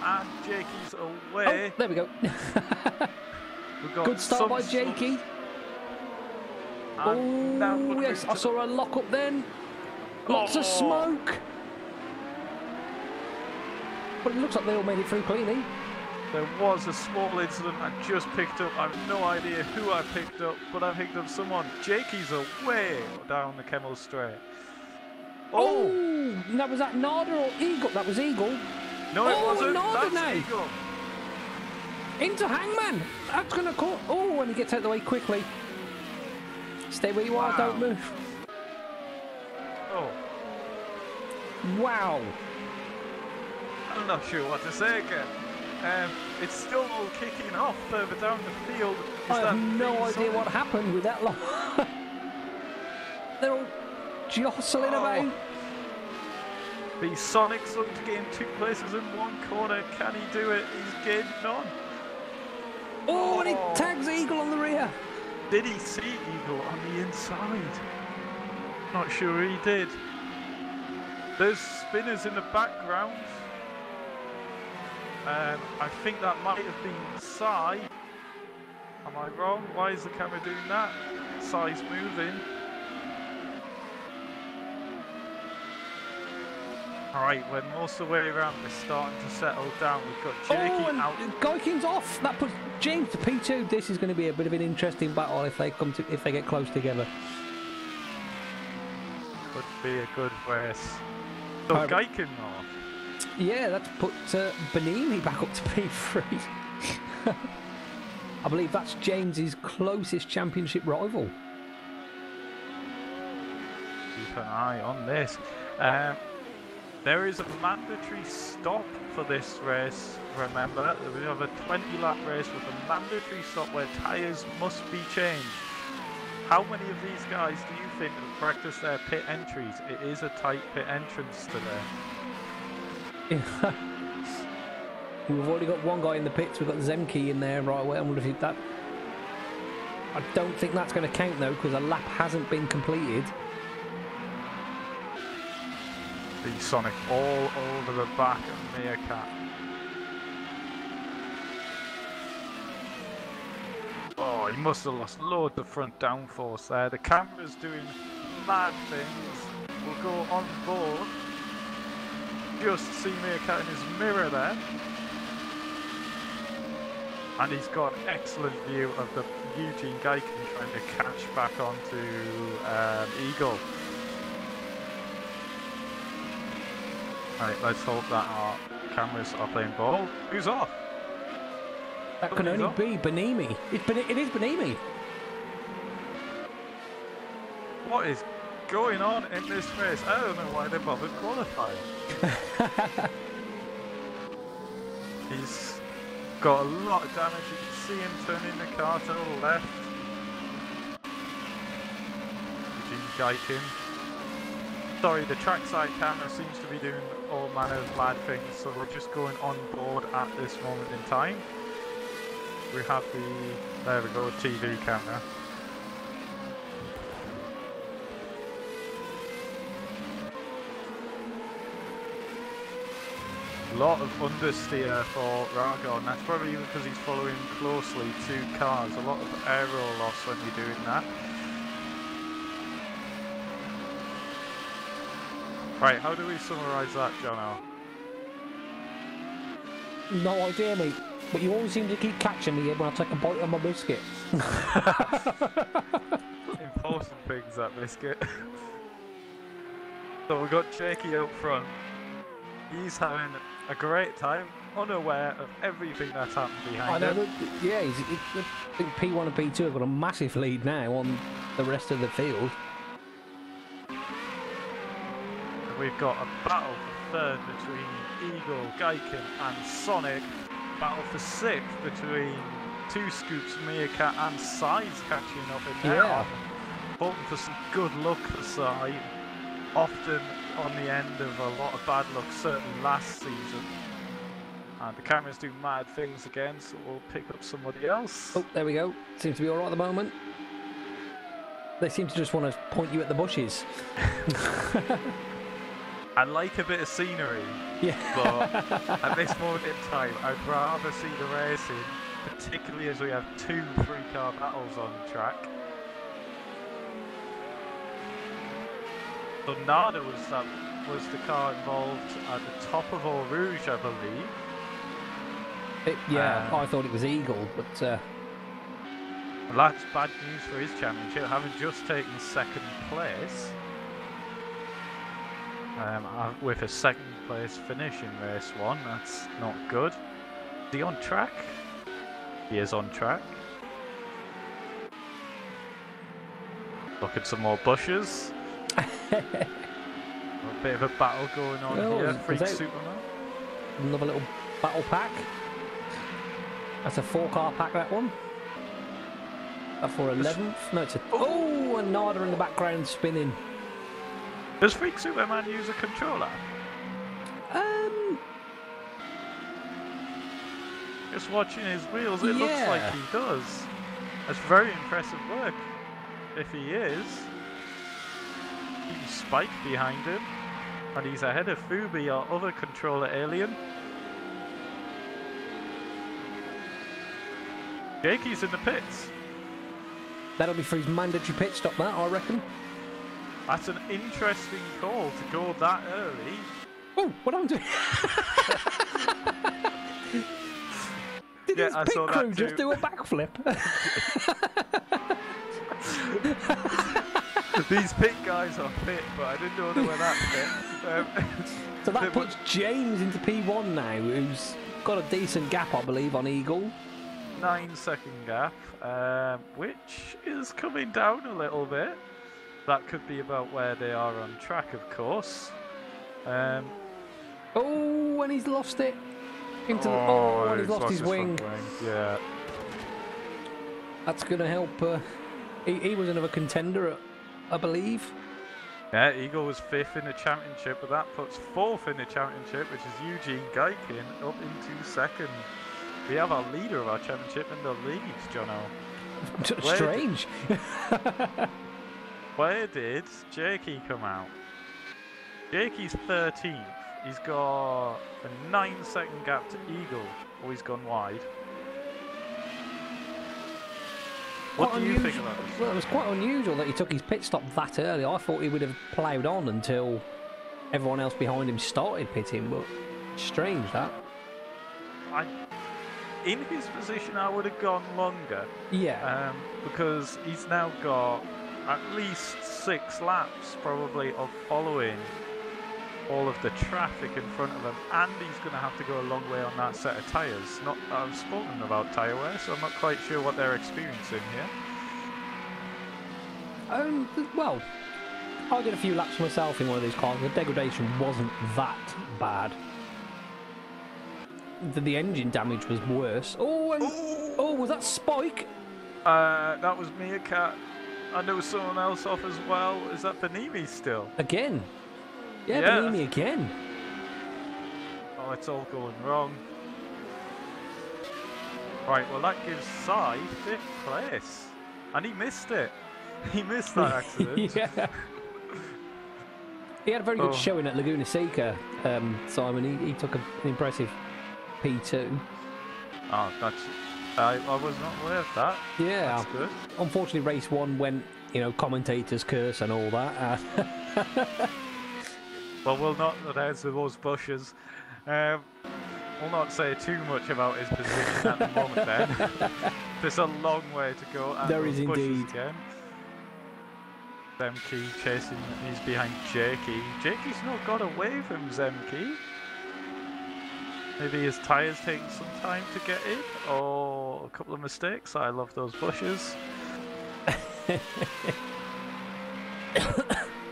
and Jakey's away. Oh, there we go. Good start by Jakey. Oh, yes, I saw a lock up then. Lots of smoke. But it looks like they all made it through cleanly. There was a small incident I just picked up. I have no idea who I picked up, but I picked up someone. Jakey's away down the Kemmel Straight. Oh, that was that Nada or Eagle? That was Eagle. No, it wasn't. Nada That's now. Eagle. Into Hangman. That's going to call. Oh, and he gets out of the way quickly. Stay where you are, don't move. Oh. Wow. I'm not sure what to say again. It's still all kicking off further down the field. I have no idea what happened with that lot. They're all jostling about. The Sonic's looking to gain 2 places in 1 corner. Can he do it? He's gaining none. Oh, and he tags Eagle on the rear. Did he see Eagle on the inside? Not sure he did. There's spinners in the background. I think that might have been Sai. Am I wrong? Why is the camera doing that? Sai's moving. Alright, we're most of the way around. We're starting to settle down. We've got Jakey and out. Geikin's off. That puts James to P2. This is going to be a bit of an interesting battle if they get close together. Could be a good race. So Geikin off. Yeah, that's put Benini back up to P3. I believe that's James's closest championship rival. Keep an eye on this. There is a mandatory stop for this race, remember. We have a 20-lap race with a mandatory stop where tyres must be changed. How many of these guys do you think have practiced their pit entries? It is a tight pit entrance today. We've already got one guy in the pits. We've got Zemke in there right away. I wonder if that... I don't think that's going to count though, because a lap hasn't been completed. The Sonic all over the back of Meerkat. Oh, he must have lost loads of front downforce there. The camera's doing mad things. We'll go on board. Just see Meerkat in his mirror there. And he's got an excellent view of the Eugene Geiken trying to catch back onto Eagle. Right, let's hope that our cameras are playing ball. Who's off? That can only be Benimi. It is Benimi. What is going on in this race? I don't know why they bothered qualifying. He's got a lot of damage. You can see him turning the car to the left. Eugene Geiken. Sorry, the trackside camera seems to be doing all manner of mad things, so we're just going on board at this moment in time. We have there we go, TV camera. A lot of understeer for Ragon. That's probably because he's following closely two cars. A lot of aero loss when you're doing that. Right, how do we summarise that, Jono? No idea, mate. But you always seem to keep catching me when I take a bite of my biscuit. Important things, that biscuit. So we've got Jakey out front. He's having a great time, unaware of everything that's happened behind him. Yeah, I think P1 and P2 have got a massive lead now on the rest of the field. We've got a battle for third between Eagle, Geiken and Sonic. Battle for sixth between Two Scoops, Meerkat and Size catching up in there. Yeah. Hoping for some good luck for Size. Often on the end of a lot of bad luck, certainly last season. And the cameras do mad things again, so we'll pick up somebody else. Oh, there we go. Seems to be alright at the moment. They seem to just want to point you at the bushes. I like a bit of scenery, yeah. But at this moment in time, I'd rather see the racing, particularly as we have two three-car battles on track. So Nada was the car involved at the top of Eau Rouge, I believe. I thought it was Eagle, but... Well, that's bad news for his championship, having just taken second place. With a second place finish in race one, that's not good. Is he on track? He is on track. Look at some more bushes. A bit of a battle going on here. Freak Superman. Another little battle pack. That's a 4-car pack, that one. For 11th. No, it's a... Oh, and Nada in the background spinning. Does Freak Superman use a controller? Just watching his wheels, it looks like he does. That's very impressive work. If he is. He's Spike behind him. And he's ahead of Fubi, our other controller alien. Jakey's in the pits. That'll be for his mandatory pit stop, that, I reckon. That's an interesting call to go that early. Oh, what am I doing? Did Yeah, his I pit saw that crew just too. do a backflip? These pit guys are fit, but I didn't know they were that fit. So that puts James into P1 now, who's got a decent gap, I believe, on Eagle. 9-second gap, which is coming down a little bit. That could be about where they are on track, of course. Oh, and he's lost it. Into and he's lost his wing. Yeah. That's going to help. He was another contender, I believe. Yeah, Eagle was 5th in the championship, but that puts 4th in the championship, which is Eugene Geikin, up into 2nd. We have our leader of our championship in the leads, Jono. Strange. Where did Jakey come out? Jakey's 13th. He's got a 9-second gap to Eagle. Oh, he's gone wide. What do you think about this? Well, it was quite unusual that he took his pit stop that early. I thought he would have ploughed on until everyone else behind him started pitting, but strange that. In his position, I would have gone longer. Yeah. Because he's now got at least 6 laps, probably, of following all of the traffic in front of him, and he's going to have to go a long way on that set of tyres. Not that I've spoken about tyre wear, so I'm not quite sure what they're experiencing here. Well, I did a few laps myself in one of these cars. The degradation wasn't that bad. The engine damage was worse. Oh, and was that Spike? That was Meerkat, and there was someone else off as well. Is that Benimi still? Again? Yeah, Yeah. Benimi again. Oh, it's all going wrong. Right, well that gives Sai 5th place. And he missed it. He missed that accident. Yeah. He had a very good showing at Laguna Seca, Simon. He took an impressive P2. Oh, that's... I was not aware of that. Yeah. That's good. Unfortunately, race 1 went, commentators curse and all that. Well, we'll not there's those bushes. We'll not say too much about his position at the moment then. There's a long way to go. And There is those bushes indeed. Again. Zemke chasing, he's behind Jakey. Jakey's not got away from Zemke. Maybe his tyres taking some time to get in, or a couple of mistakes. I love those bushes.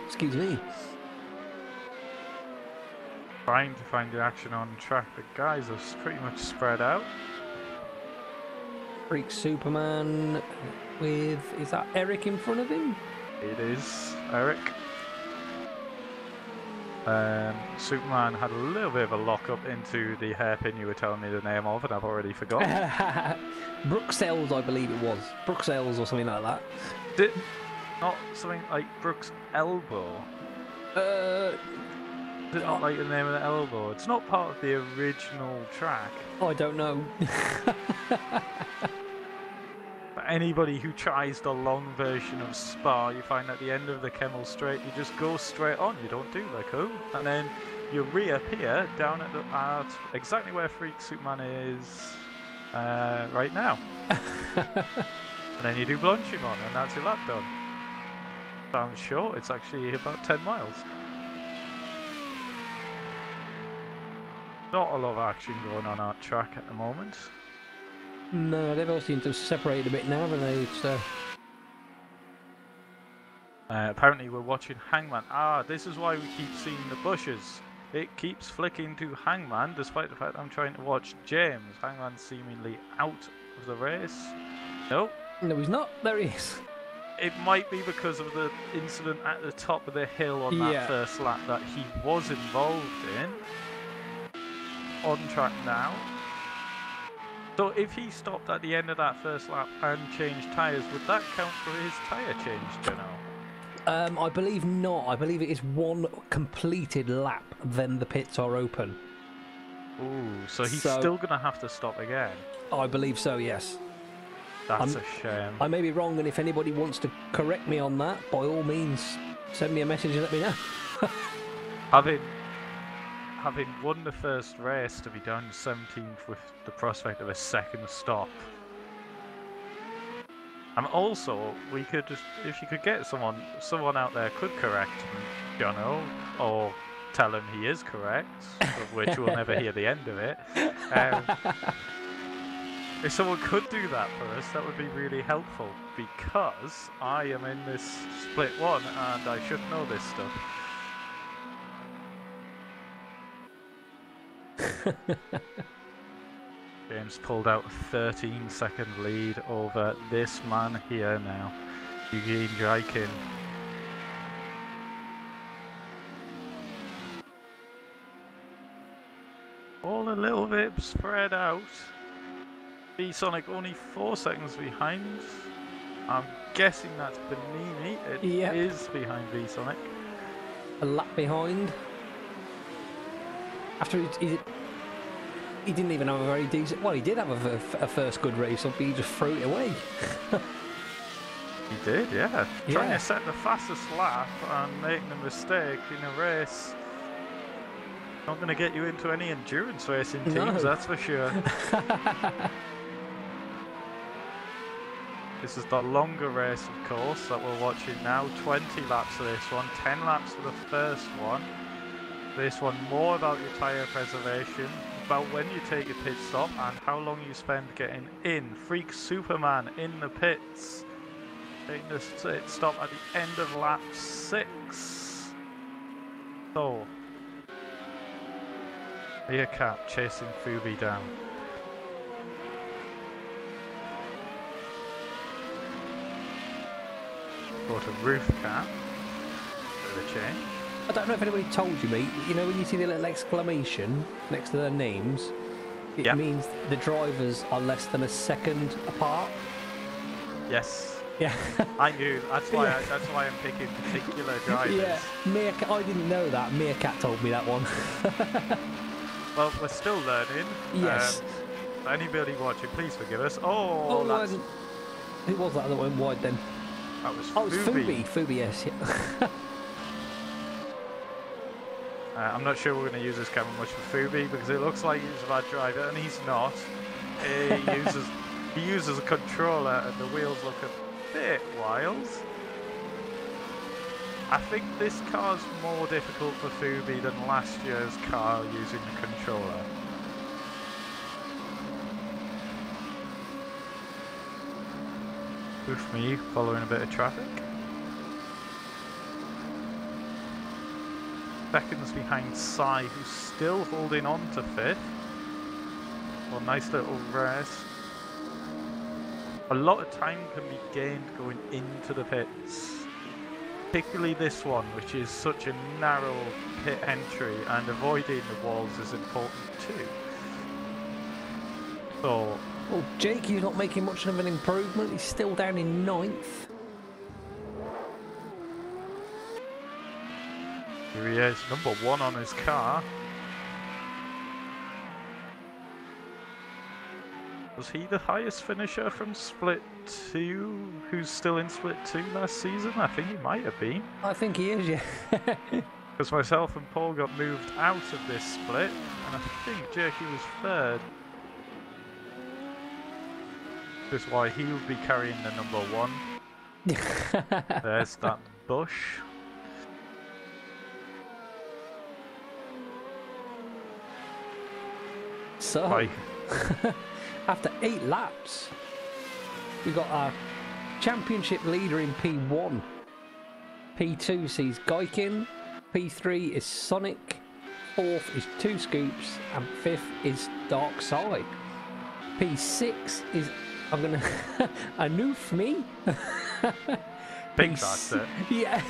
Excuse me. Trying to find the action on track. The guys are pretty much spread out. Freak Superman with... Is that Eric in front of him? It is Eric. Superman had a little bit of a lock-up into the hairpin you were telling me the name of, and I've already forgotten. Bruxelles, I believe it was. Bruxelles or something like that. Not something like Brooks Elbow? Is it not like the name of the elbow? It's not part of the original track. I don't know. For anybody who tries the long version of Spa, you find at the end of the Kemmel Straight, you just go straight on. You don't do like and then you reappear down at exactly where Freak Superman is right now. And then you do Blanchimon, and that's your lap done. Sounds short. It's actually about 10 miles. Not a lot of action going on our track at the moment. No, they've all seemed to separate a bit now, haven't they? It's, apparently we're watching Hangman. This is why we keep seeing the bushes. It keeps flicking to Hangman, despite the fact I'm trying to watch James. Hangman's seemingly out of the race. Nope. No, he's not. There he is. It might be because of the incident at the top of the hill on that first lap that he was involved in. On track now. So if he stopped at the end of that first lap and changed tyres, would that count for his tyre change, do you know? I believe not. I believe it is one completed lap, then the pits are open. Ooh, so he's still going to have to stop again. I believe so, yes. That's a shame. I may be wrong, and if anybody wants to correct me on having won the first race, to be down 17th with the prospect of a second stop. And also, we could just, if you could get someone out there could correct Jono, or tell him he is correct, of which we'll never hear the end of it. If someone could do that for us, that would be really helpful, because I am in this split one and I should know this stuff. James pulled out a 13-second lead over this man here now, Eugene Jaikin. All a little bit spread out. V-Sonic only 4 seconds behind. I'm guessing that's Benini. It is behind V-Sonic. A lap behind. After he didn't even have a very decent... Well, he did have a first good race, but he just threw it away. He did, yeah. Trying to set the fastest lap and making a mistake in a race. Not going to get you into any endurance racing teams, that's for sure. This is the longer race, of course, that we're watching now. 20 laps for this one, 10 laps for the first one. This one more about your tyre preservation, about when you take your pit stop and how long you spend getting in. Freak Superman in the pits. Taking the pit stop at the end of lap 6. So, Meerkat chasing Fubi down. Go to Roof Cat. Bit of a change. I don't know if anybody told you, mate. You know when you see the little exclamation next to their names, it means the drivers are less than a second apart. Yes. Yeah. I knew. That's why. That's why I'm picking particular drivers. Yeah. Meerkat. I didn't know that. Meerkat told me that one. Well, we're still learning. Yes. Anybody watching, please forgive us. Who was that that went wide then? That was Fubi. It's Fubi. Fubi, yes. Yeah. I'm not sure we're going to use this camera much for Fubi because it looks like he's a bad driver, and he's not. He uses a controller, and the wheels look a bit wild. I think this car's more difficult for Fubi than last year's car using the controller. With me following a bit of traffic. Seconds behind Sai, who's still holding on to 5th. Well, nice little race. A lot of time can be gained going into the pits. Particularly this one, which is such a narrow pit entry, and avoiding the walls is important too. So... Well, Jakey's not making much of an improvement. He's still down in 9th. Here he is, number 1 on his car. Was he the highest finisher from Split 2, who's still in Split 2 last season? I think he might have been. I think he is, yeah. Because myself and Paul got moved out of this split, and I think Jerky was 3rd. That's why he'll be carrying the number 1. There's that bush. So, after 8 laps, we got our championship leader in P1. P2 sees Gaikin, P3 is Sonic, 4th is 2 Scoops, and 5th is Dark Side. P6 is, I'm gonna, Anoof me. Big factor. Yeah.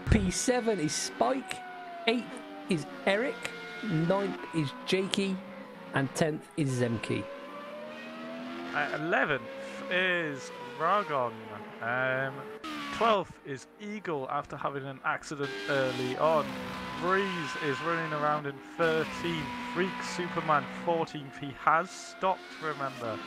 P7 is Spike, 8th is Eric, 9th is Jakey, and 10th is Zemke. 11th is Ragon. 12th is Eagle after having an accident early on. Breeze is running around in 13th. Freak Superman 14th. He has stopped, remember.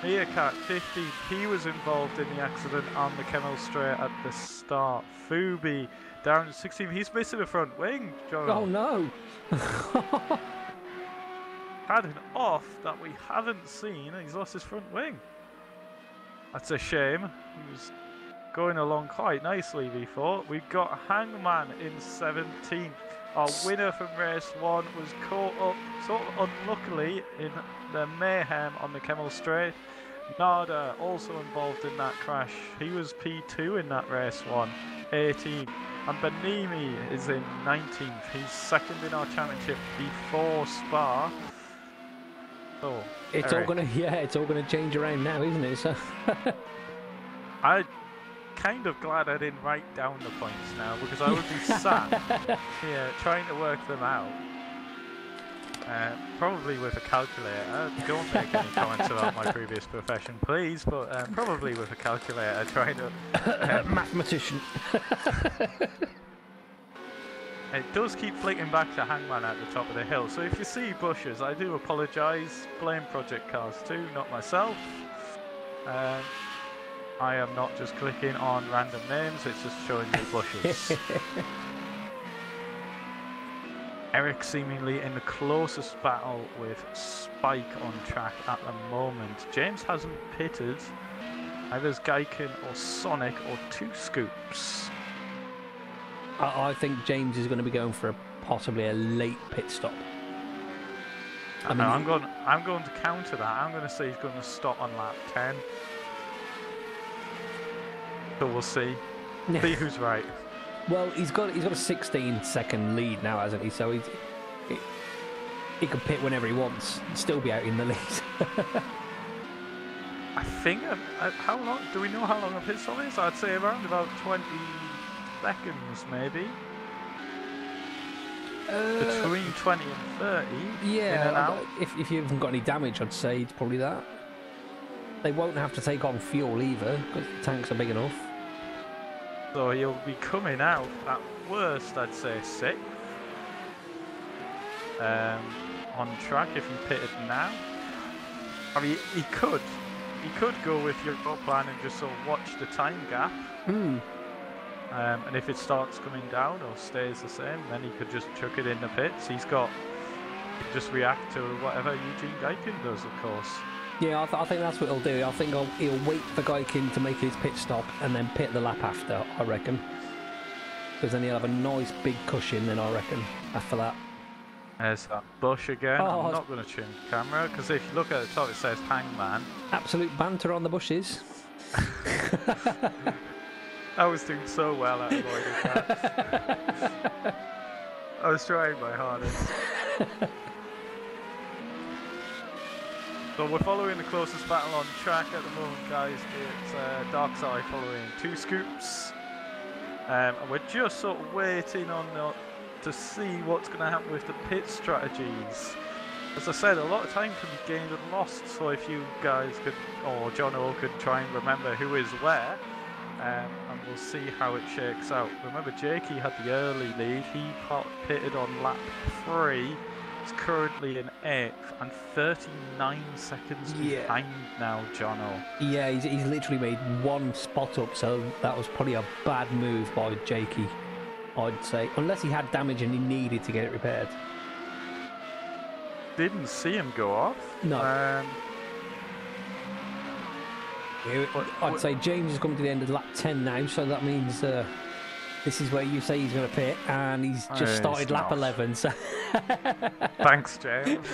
Meerkat 50, he was involved in the accident on the Kemmel Straight at the start. Fubi down to 16, he's missing a front wing, John. Oh no! Had an off that we haven't seen, and he's lost his front wing. That's a shame. He was going along quite nicely, we thought. We've got Hangman in 17th. Our winner from race 1 was caught up, sort of unluckily, in the mayhem on the Kemmel Straight. Nada also involved in that crash. He was P2 in that race 1, 18th. And Benimi is in 19th. He's second in our championship before Spa. So, It's Eric, all gonna change around now, isn't it? So I'm kind of glad I didn't write down the points now, because I would be sat here trying to work them out. Probably with a calculator. Don't make any comments about my previous profession, please, but probably with a calculator trying to... mathematician. It does keep flicking back to Hangman at the top of the hill, so if you see bushes, I do apologise. Blame Project Cars 2, not myself. I am not just clicking on random names, it's just showing you bushes. Eric seemingly in the closest battle with Spike on track at the moment. James hasn't pitted. Either Gaikin or Sonic or 2 Scoops. I think James is going to be going for possibly a late pit stop. I mean, I'm going to counter that. I'm going to say he's going to stop on lap 10. So we'll see. See who's right. Well, he's got a 16-second lead now, hasn't he? So he can pit whenever he wants and still be out in the lead. I think how long? Do we know how long a pit stop is? I'd say around about 20 seconds, maybe. Between 20 and 30. Yeah. In and out. If you haven't got any damage, I'd say it's probably that. They won't have to take on fuel either because the tanks are big enough. So he'll be coming out at worst, I'd say 6th. On track if he pitted now. I mean, he could go with your plan and just sort of watch the time gap. And if it starts coming down or stays the same, then he could just chuck it in the pits. He could just react to whatever Eugene Gaikin does, of course. Yeah, I think that's what he'll do. I think he'll wait for Gaikin to make his pit stop and then pit the lap after, I reckon. Because then he'll have a nice big cushion, then I reckon, after that. There's that bush again. Oh, I'm not going to change the camera, because if you look at the top it says Hangman. Absolute banter on the bushes. I was doing so well at avoiding that. I was trying my hardest. So we're following the closest battle on track at the moment, guys. It's Darkside following 2 Scoops. And we're just sort of waiting on to see what's going to happen with the pit strategies. As I said, a lot of time can be gained and lost, so if you guys could, or John O could try and remember who is where, and we'll see how it shakes out. Remember, Jakey had the early lead. He pitted on lap 3. He's currently in 8th and 39 seconds behind now, Jono. Yeah, he's literally made 1 spot up, so that was probably a bad move by Jakey, I'd say. Unless he had damage and he needed to get it repaired. Didn't see him go off. No. I'd say James is coming to the end of lap 10 now, so that means this is where you say he's going to pit, and he's just started lap 11. So. Thanks, James.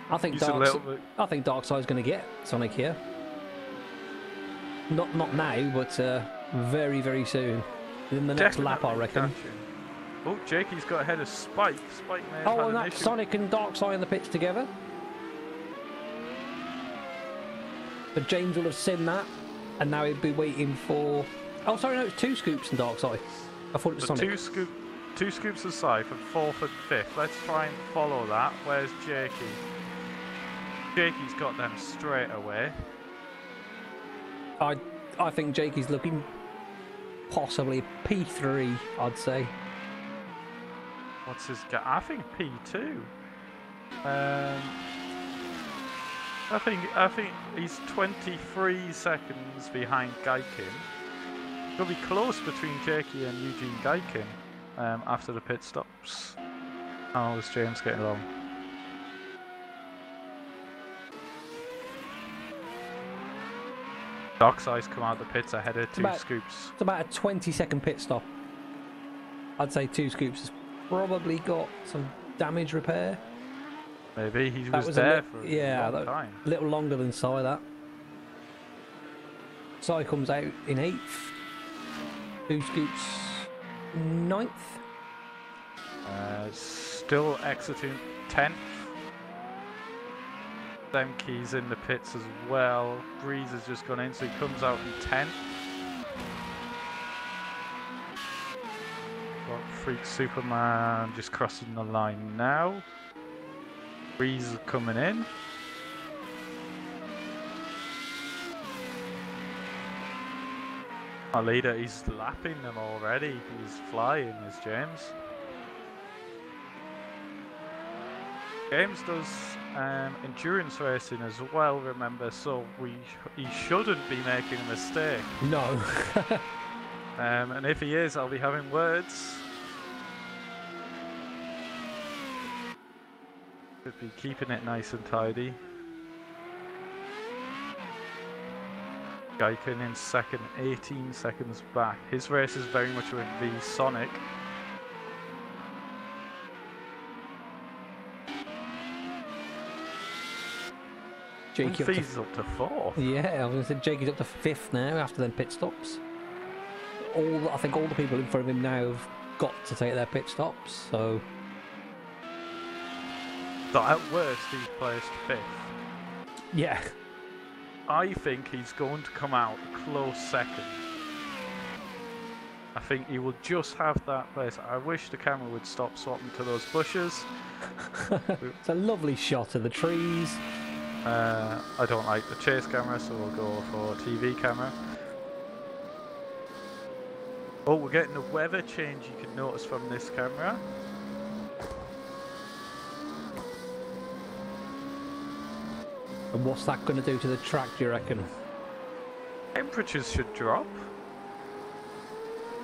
I think Darkside's going to get Sonic here. Not now, but very, very soon. In the next lap, I reckon. Oh, Jakey's got ahead of Spike. Spike may have had and an that's issue. Sonic and Darkside in the pits together. But James will have seen that, and now he'll be waiting for... Oh, sorry, no, it's 2 Scoops and Darkside. I thought it was Sonic. 2 Scoops aside for 4th and 5th. Let's try and follow that. Where's Jakey? Jakey's got them straight away. I think Jakey's looking possibly P3, I'd say. What's his gap? I think P2. I think he's 23 seconds behind Gaikin. It'll be close between Jakey and Eugene Gaikin after the pit stops. How is James getting along? Dockside's come out of the pits ahead of two scoops. It's about a 20-second pit stop. I'd say two scoops has probably got some damage repair. Maybe he was there for a long time. A little longer than Sai, that. Sai comes out in 8th. Two scoops 9th. Still exiting 10th. Demke's in the pits as well. Breeze has just gone in, so he comes out in 10th. Got Freak Superman just crossing the line now. Breeze is coming in. Our leader, he's lapping them already. He's flying, is James. James does endurance racing as well, remember, so he shouldn't be making a mistake. No. And if he is, I'll be having words. Should be keeping it nice and tidy. Gaikin in second, 18 seconds back. His race is very much with the Sonic. Jakey's up to 4th. Yeah, I was going to say Jakey's up to 5th now after them pit stops. I think all the people in front of him now have got to take their pit stops, so... So at worst, he's placed 5th. Yeah. I think he's going to come out close second. I think he will just have that place. I wish the camera would stop swapping to those bushes. It's a lovely shot of the trees. I don't like the chase camera, so we'll go for TV camera. Oh, we're getting a weather change you can notice from this camera. And what's that going to do to the track, do you reckon? Temperatures should drop.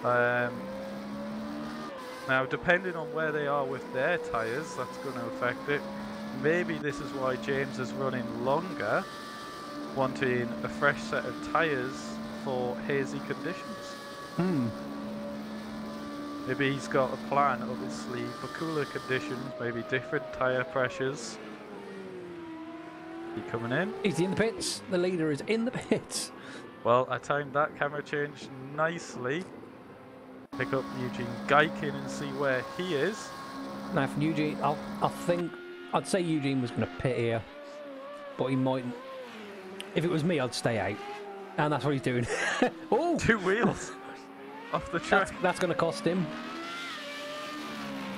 Now, depending on where they are with their tyres, that's going to affect it. Maybe this is why James is running longer, wanting a fresh set of tyres for hazy conditions. Maybe he's got a plan up his sleeve for cooler conditions, maybe different tyre pressures. He coming in? He's in the pits. The leader is in the pits. Well, I timed that camera change nicely. Pick up Eugene Gaikin and see where he is. Now, for Eugene, I'd say Eugene was going to pit here, but he mightn't. If it was me, I'd stay out, and that's what he's doing. Oh, 2 wheels off the track. That's going to cost him.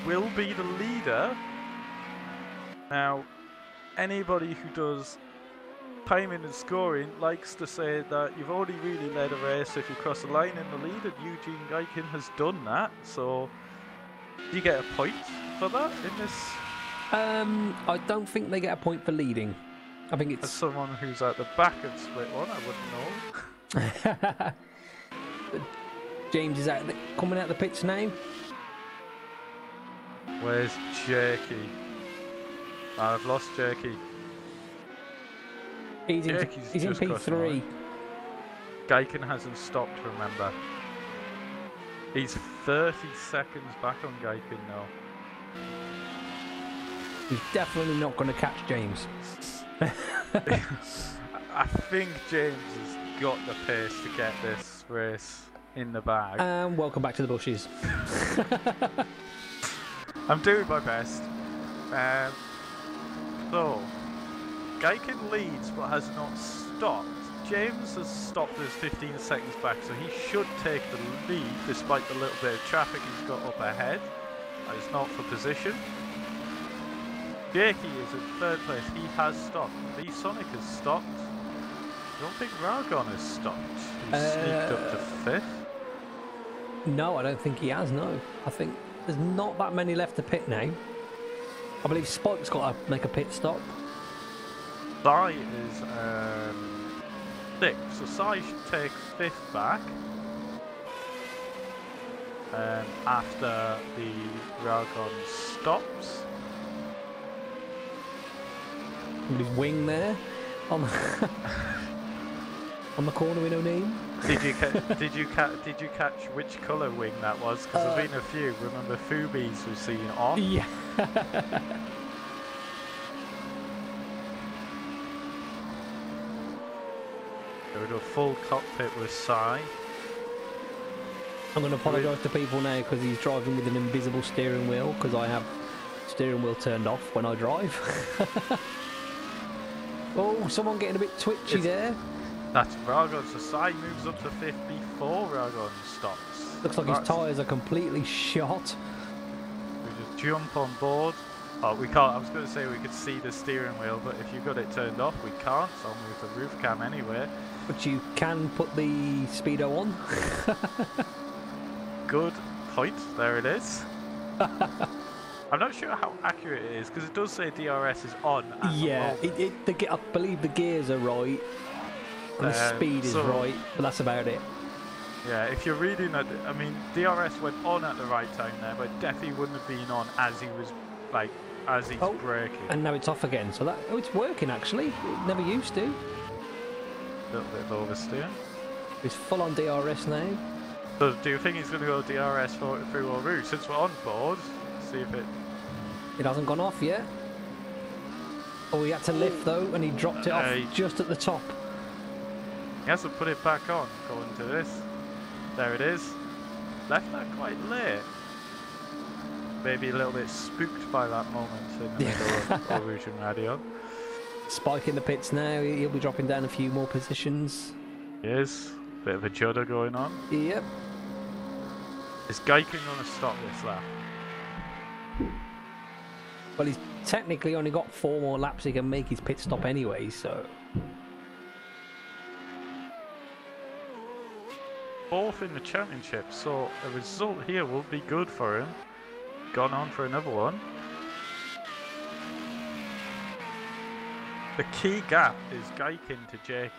Will be the leader. Now, anybody who does timing and scoring likes to say that you've already really led a race if you cross the line in the lead, and Eugene Gaikin has done that. So, do you get a point for that in this? I don't think they get a point for leading. I think it's... As someone who's at the back of split one, I wouldn't know. James is coming out the pits now. Where's Jakey? I've lost Jakey. He's in P3. Gaikin hasn't stopped, remember. He's 30 seconds back on Gaikin now. He's definitely not going to catch James. I think James has got the pace to get this race in the bag. And welcome back to the bushes. I'm doing my best. So, Gaikin leads but has not stopped. James has stopped us 15 seconds back, so he should take the lead despite the little bit of traffic he's got up ahead. He's not for position. Jakey is in 3rd place. He has stopped. The Sonic has stopped. I don't think Ragon has stopped. He's sneaked up to 5th. No, I don't think he has, no. I think there's not that many left to pit now. I believe Spike's got to make a pit stop. Sai is 6th, so Sai should take 5th back after the Railgun stops. With his wing there on the, on the corner with no name. Did you catch which colour wing that was? Because there's been a few. Remember, Fubi's was seen off. Yeah. There was a full cockpit with Sai. I'm going to apologise to people now because he's driving with an invisible steering wheel because I have steering wheel turned off when I drive. Oh, someone getting a bit twitchy there. That's Railgun. So Sai moves up to 5th before Railgun stops. Looks like his tyres are completely shot. We just jump on board. Oh, we can't. I was going to say we could see the steering wheel, but if you've got it turned off, we can't. So I'll move the roof cam anyway. But you can put the speedo on. Good point. There it is. I'm not sure how accurate it is because it does say DRS is on. Yeah, I believe the gears are right and the speed is right, but that's about it. Yeah, if you're reading it, I mean, DRS went on at the right time there, but it definitely wouldn't have been on as he was as he's braking. And now it's off again, so it's working actually. It never used to. A little bit of oversteer. It's full on DRS now. So do you think he's going to go DRS through all route? Since we're on board, see if it... It hasn't gone off yet. Oh, he had to lift though, and he dropped it off just at the top. He hasn't put it back on, according to this. There it is. Left that quite late. Maybe a little bit spooked by that moment in the middle of Illusion Radio. Spike in the pits now, he'll be dropping down a few more positions. He is. Bit of a judder going on. Yep. Is Geiken going to stop this lap? Well, he's technically only got 4 more laps he can make his pit stop anyway, so... 4th in the championship, so a result here will be good for him. Gone on for another one. The key gap is Geiken to Jakey.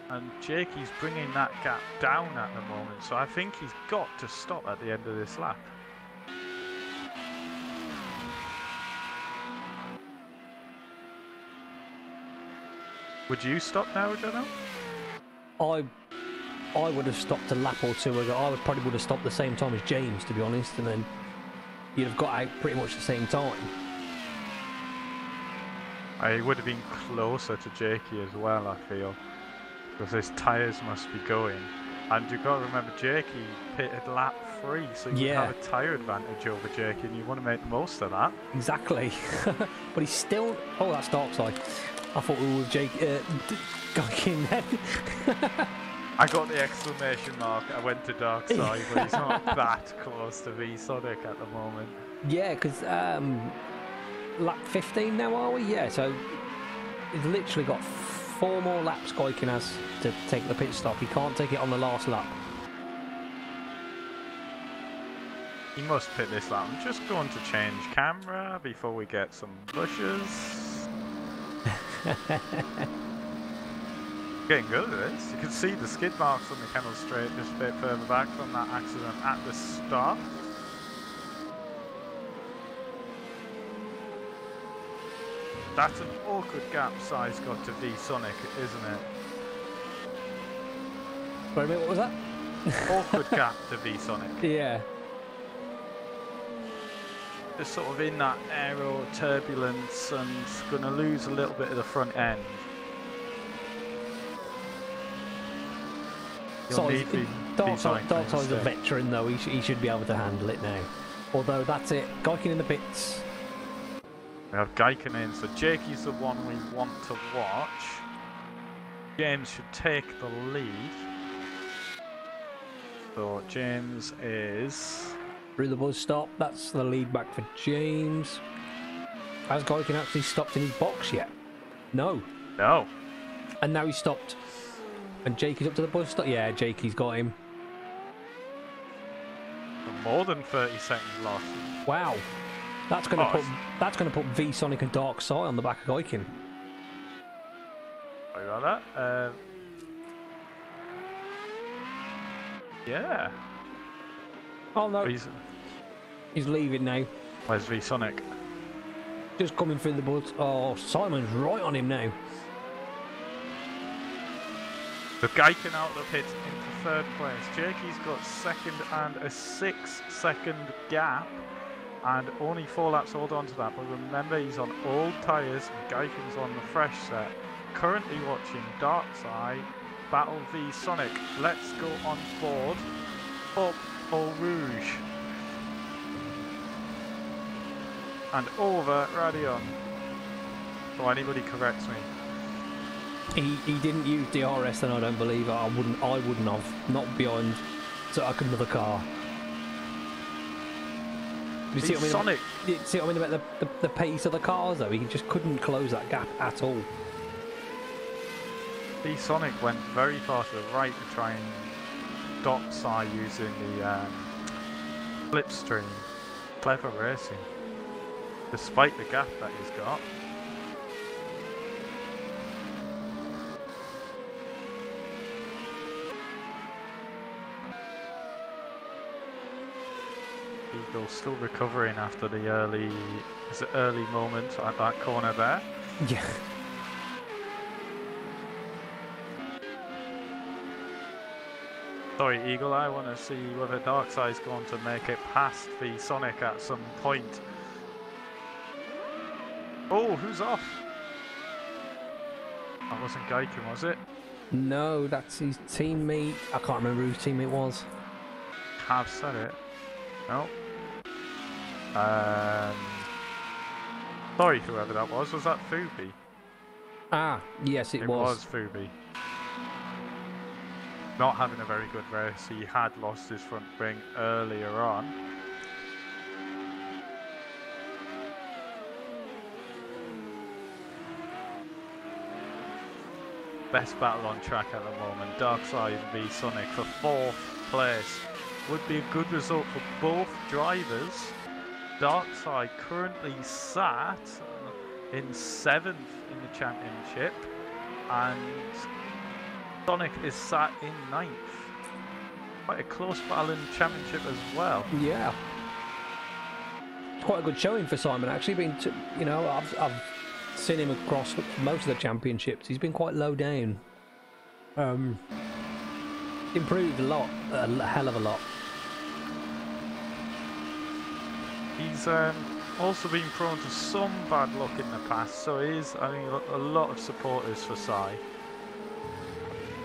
And Jakey's bringing that gap down at the moment, so I think he's got to stop at the end of this lap. Would you stop now, Jono? I would have stopped a lap or 2 ago. I probably would have stopped the same time as James, to be honest, and then you'd have got out pretty much the same time. I would have been closer to Jakey as well, I feel. Because his tyres must be going. And you've got to remember, Jakey pitted lap 3, so you have a tyre advantage over Jakey, and you want to make the most of that. Exactly. But he's still... Oh, that's dark side. I thought we were with Geiken then. I got the exclamation mark. I went to dark side, but he's not that close to VSonic at the moment. Yeah, because lap 15 now, are we? Yeah, so he's literally got 4 more laps Geiken has to take the pit stop. He can't take it on the last lap. He must pit this lap. I'm just going to change camera before we get some bushes. Getting good at this. You can see the skid marks on the Kennel Straight just a bit further back from that accident at the start. That's an awkward gap Sai's got to VSonic, isn't it? Wait a minute, what was that? Awkward gap to VSonic. Yeah. Just sort of in that aero turbulence and going to lose a little bit of the front end. Darkside's a veteran though, he should be able to handle it now. Although that's it, Geiken in the pits. We have Geiken in, so Jakey's the one we want to watch. James should take the lead. So James is... Through the buzz stop, that's the lead back for James. Has Geiken actually stopped in his box yet? No. No. And now he's stopped. And Jakey's up to the buzz stop? Yeah, Jakey's got him. more than 30 seconds lost. Wow, that's going to put V Sonic and Dark Side on the back of Gaikin. Sorry about that. Yeah. Oh no, he's leaving now. Where's V Sonic? Just coming through the buds. Oh, Simon's right on him now. The Gaikin out of the pit into third place. Jakey's got second and a 6-second gap, and only 4 laps hold on to that. But remember, he's on old tyres and Gaikin's on the fresh set. Currently watching Darkside battle V Sonic. Let's go on board. Up Eau Rouge. And over Radion. So anybody corrects me. He didn't use DRS, and I don't believe it. I wouldn't have. Not behind another car. You see what I mean? Sonic. You see what I mean about the pace of the cars though? He just couldn't close that gap at all. V Sonic went very far to the right to try and dot side using the slipstream. Clever racing. Despite the gap that he's got. Eagle still recovering after the early moment at that corner there. Yeah. Sorry, Eagle, I want to see whether Darkside's going to make it past the Sonic at some point. Oh, who's off? That wasn't Gaikin, was it? No, that's his teammate. I can't remember whose teammate was. Have said it. No. Sorry, whoever that was that Fubi? Ah, yes, it was. It was Fubi. Not having a very good race. He had lost his front wing earlier on. Best battle on track at the moment. Darkside v Sonic for 4th place. Would be a good result for both drivers. Darkside currently sat in 7th in the championship, and Sonic is sat in 9th. Quite a close battle in the championship as well. Yeah. It's quite a good showing for Simon, actually. I've seen him across most of the championships. He's been quite low down. Improved a lot, a hell of a lot. He's also been prone to some bad luck in the past, so he is having a lot of supporters for Sai.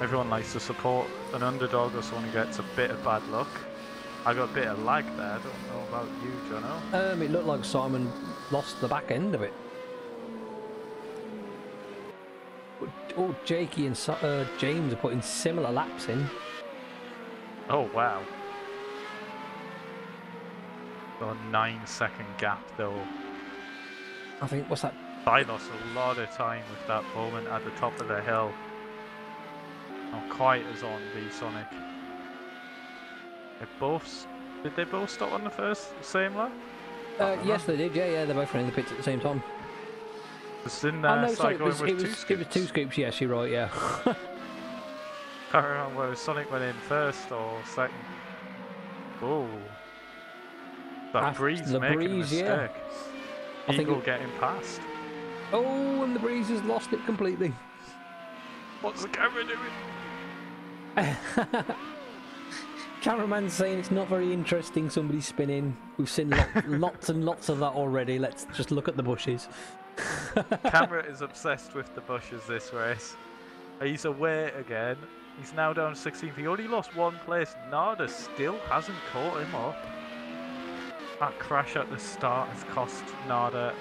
Everyone likes to support an underdog or someone who gets a bit of bad luck. I got a bit of lag there. I don't know about you, Jono. It looked like Simon lost the back end of it. Oh, Jakey and James are putting similar laps in. Oh, wow. A 9-second gap, though. I think, what's that? I lost a lot of time with that moment at the top of the hill. Not quite as on V Sonic. Did they both stop on the same lap? Yes, they did. Yeah, they both ran in the pits at the same time. Didn't oh no, sorry, it was 2 scoops. Yes, you're right. Yeah. I don't know whether Sonic went in first or second. Oh, that breeze making a mistake. Yeah. Eagle getting past. Oh, and the breeze has lost it completely. What's the camera doing? Cameraman's saying it's not very interesting, somebody spinning. We've seen lots and lots of that already. Let's just look at the bushes. Camera is obsessed with the bushes this race. He's away again. He's now down 16th. He only lost 1 place. Nada still hasn't caught him up. That crash at the start has cost Nada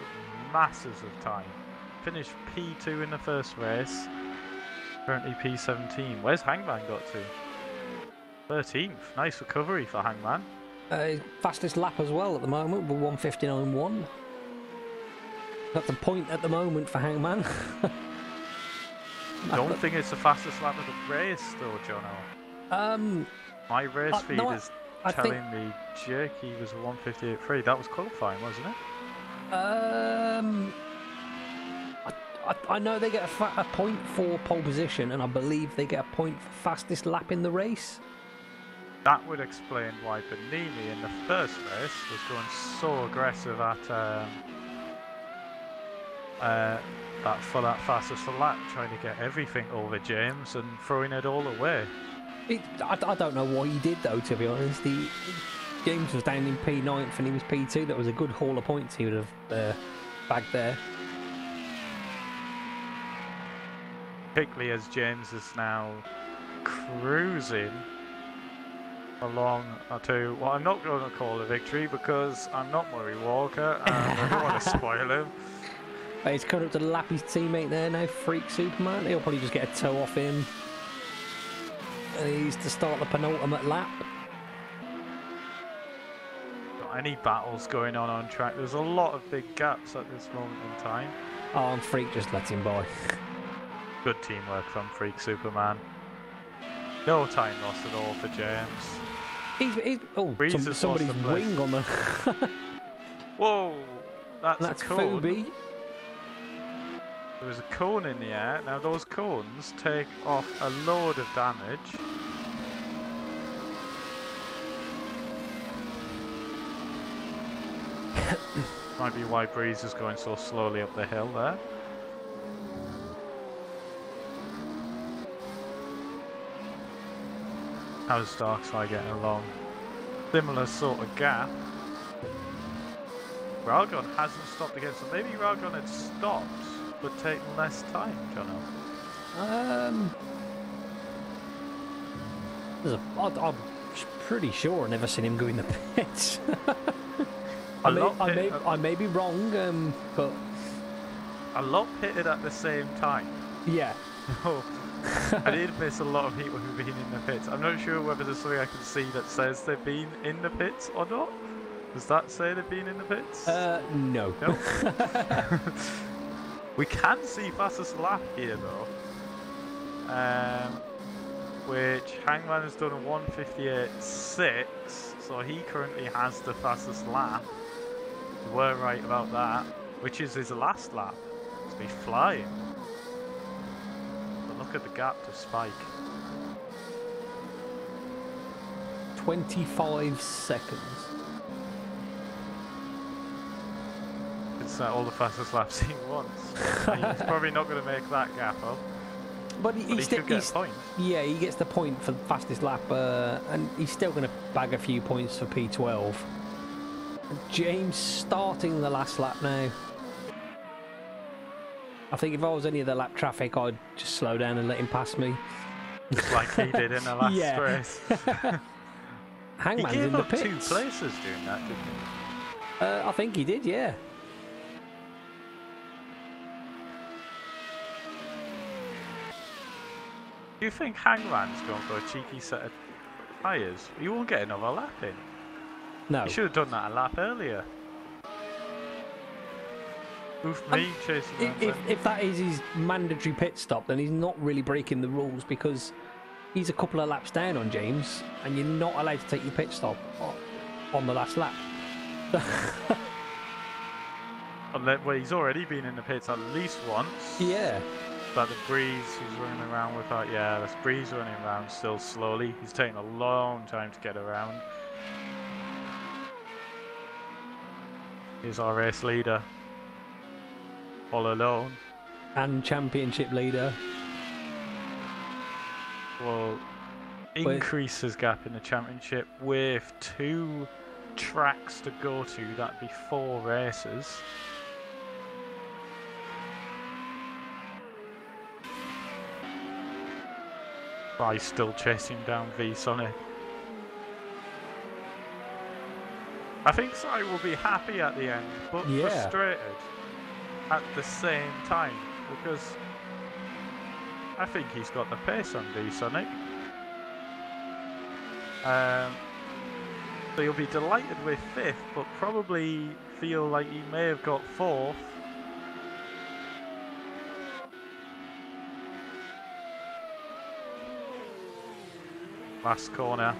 masses of time. Finished P2 in the first race. Currently P17. Where's Hangman got to? 13th. Nice recovery for Hangman. Fastest lap as well at the moment with 1:59.1. That's a point at the moment for Hangman. I don't think it's the fastest lap of the race though, Jono. My race feed is telling me Jerky was a 158.3. That was qualifying, wasn't it? I know they get a point for pole position, and I believe they get a point for fastest lap in the race. That would explain why Benimi in the first race was going so aggressive at for that fastest lap, trying to get everything over James and throwing it all away. I don't know what he did though, to be honest. James was down in P9th and he was P2. That was a good haul of points he would have bagged there. Particularly as James is now cruising along to what I'm not going to call a victory because I'm not Murray Walker and I don't want to spoil him. But he's coming up to lap his teammate there now, Freak Superman. He'll probably just get a toe off him. And he's to start the penultimate lap. Got any battles going on track? There's a lot of big gaps at this moment in time. Oh, and Freak just let him by. Good teamwork from Freak Superman. No time lost at all for James. Somebody's wing on the... Whoa! That's a cone. Phoebe. There was a cone in the air. Now those cones take off a load of damage. Might be why Breeze is going so slowly up the hill there. How's Darkseid getting along? Similar sort of gap. Ralgon hasn't stopped again, so maybe Ralgon had stopped but taken less time, Jono. I'm pretty sure I've never seen him go in the pits. I may be wrong, but a lot pitted at the same time. Yeah. I did miss a lot of people who've been in the pits. I'm not sure whether there's something I can see that says they've been in the pits or not. Does that say they've been in the pits? No. No? We can see fastest lap here though. Which Hangman has done a 158.6, so he currently has the fastest lap. We were right about that, which is his last lap. So he's flying. But look at the gap to Spike. 25 seconds. It's all the fastest laps he wants. He's probably not going to make that gap up. But he should get a point. Yeah, he gets the point for the fastest lap, and he's still going to bag a few points for P12. James starting the last lap now. I think if I was any of the lap traffic, I'd just slow down and let him pass me. Just like he did in the last race. Hangman's he gave in the up pits. 2 places doing that, didn't he? I think he did, yeah. Do you think Hangman's going for a cheeky set of tyres? He won't get another lap in. No. He should have done that a lap earlier. Oof me chasing if that is his mandatory pit stop, then he's not really breaking the rules because he's a couple of laps down on James and you're not allowed to take your pit stop on the last lap. Well, he's already been in the pits at least once. Yeah. But the Breeze he's running around with that, yeah, this Breeze running around still slowly. He's taking a long time to get around. Here's our race leader. All alone. And championship leader. Will increase his gap in the championship with 2 tracks to go to. That'd be 4 races. He's still chasing down V-Sonic. I think Sai will be happy at the end, but frustrated at the same time, because I think he's got the pace on V-Sonic. So he'll be delighted with 5th, but probably feel like he may have got 4th. Last corner.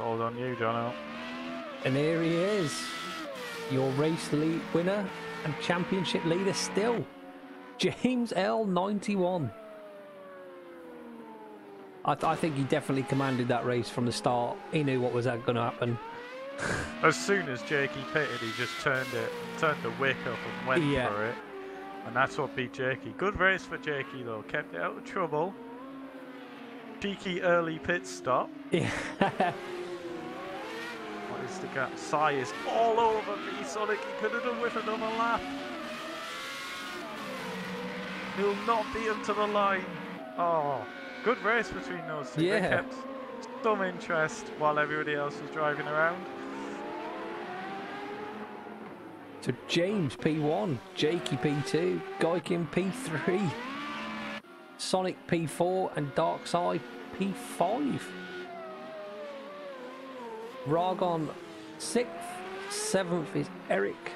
Hold on you, Jono. And here he is, your race lead winner and championship leader still, James L91. I think he definitely commanded that race from the start. He knew what was going to happen. As soon as Jakey pitted, he just turned the wick up and went for it. And that's what beat Jakey. Good race for Jakey though, kept it out of trouble. Cheeky early pit stop. Yeah. What is the gap? Sai is all over me, Sonic. He could have done with another lap. He'll not beat him to the line. Oh, good race between those two. Yeah. They kept some interest while everybody else was driving around. So James P1, Jakey P2, Gaikin P3, Sonic P4 and Darkside P5. Ragon 6th, 7th is Eric.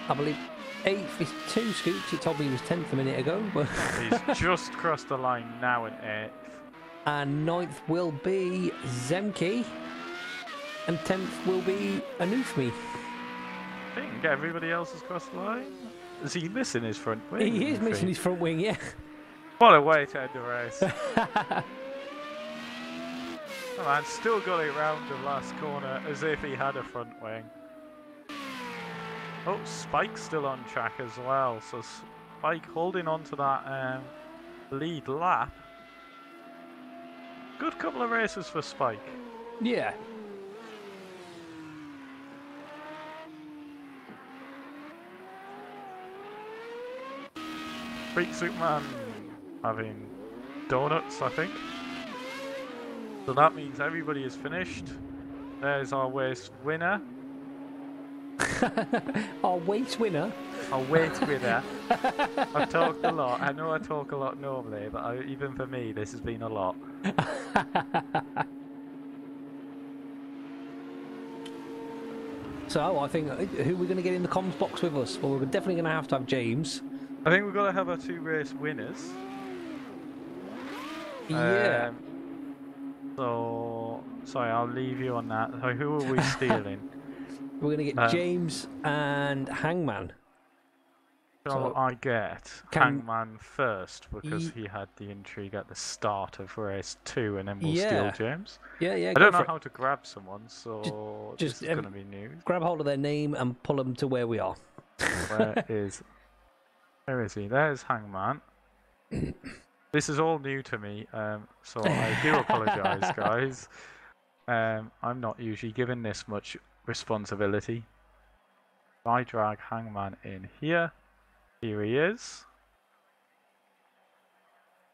I believe 8th is 2 Scoops. He told me he was 10th a minute ago. But He's just crossed the line now in 8th. And 9th will be Zemke. And 10th will be Anufmi. I think everybody else has crossed the line. Is he missing his front wing? He is missing his front wing, yeah. What a way to end the race. Oh man, still got it round the last corner as if he had a front wing. Oh, Spike's still on track as well, so Spike holding on to that lead lap. Good couple of races for Spike. Yeah. Freak Superman having donuts, I think. So that means everybody is finished. There's our race winner. Our weight winner. Our weight winner. I've talked a lot. I know I talk a lot normally, but even for me, this has been a lot. So I think who we're going to get in the comms box with us? Well, we're definitely going to have James. I think we've got to have our 2 race winners. Yeah. So, sorry, I'll leave you on that. So who are we stealing? We're going to get James and Hangman. So I get Hangman first because he had the intrigue at the start of race 2, and then we'll steal James. Yeah, yeah. I don't know how to grab someone, so just this is going to be new. Grab hold of their name and pull them to where we are. Where is he? There's Hangman. This is all new to me, so I do apologise, guys. I'm not usually given this much responsibility. I drag Hangman in here. Here he is.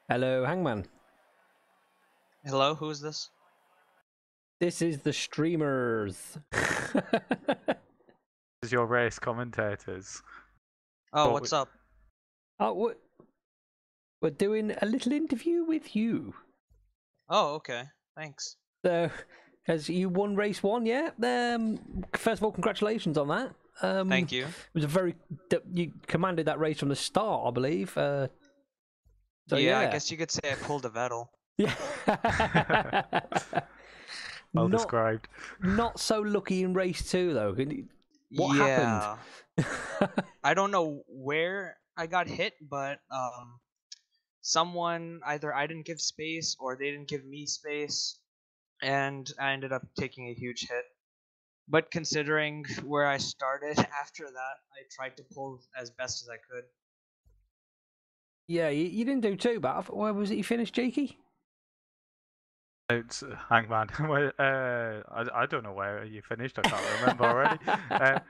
Hello, Hangman. Hello, who's this? This is the streamers. This is your race commentators. Oh, what's up? Oh, we're doing a little interview with you. Oh, okay. Thanks. So, as you won race 1, yeah? First of all, congratulations on that. Thank you. It was you commanded that race from the start, I believe. So yeah, I guess you could say I pulled a Vettel. Yeah. Well described. Not so lucky in race 2, though. What happened? I don't know where I got hit, but someone, either I didn't give space or they didn't give me space, and I ended up taking a huge hit. But considering where I started after that, I tried to pull as best as I could. Yeah, you didn't do too bad. Where was it you finished, Jakey? It's Hangman. I don't know where you finished. I can't remember already.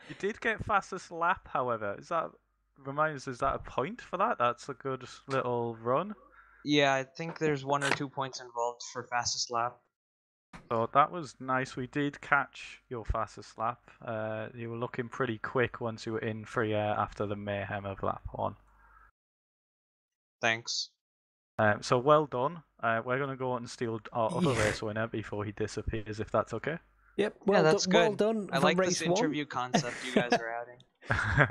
You did get fastest lap, however. Is that a point for that? That's a good little run. Yeah, I think there's 1 or 2 points involved for fastest lap. So that was nice. We did catch your fastest lap. You were looking pretty quick once you were in free air after the mayhem of lap 1. Thanks. So well done. We're going to go and steal our other race winner before he disappears, if that's okay. Yep. Well, that's good. Well done. I like this interview concept you guys are adding.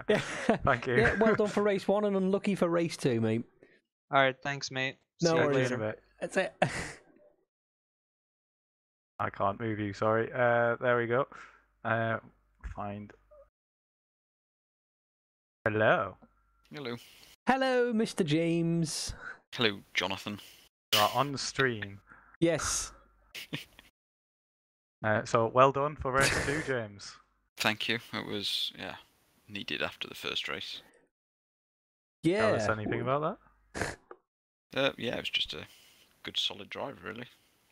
Yeah. Thank you. Yeah, well done for race 1 and unlucky for race 2, mate. All right, thanks, mate. No See you worries. later. That's it. I can't move you, sorry. There we go. Find. Hello. Hello. Hello, Mr. James. Hello, Jonathan. You are on the stream. Yes. So well done for race 2, James. Thank you. It was, needed after the first race. Yeah. Tell us anything about that? It was just a good solid drive, really.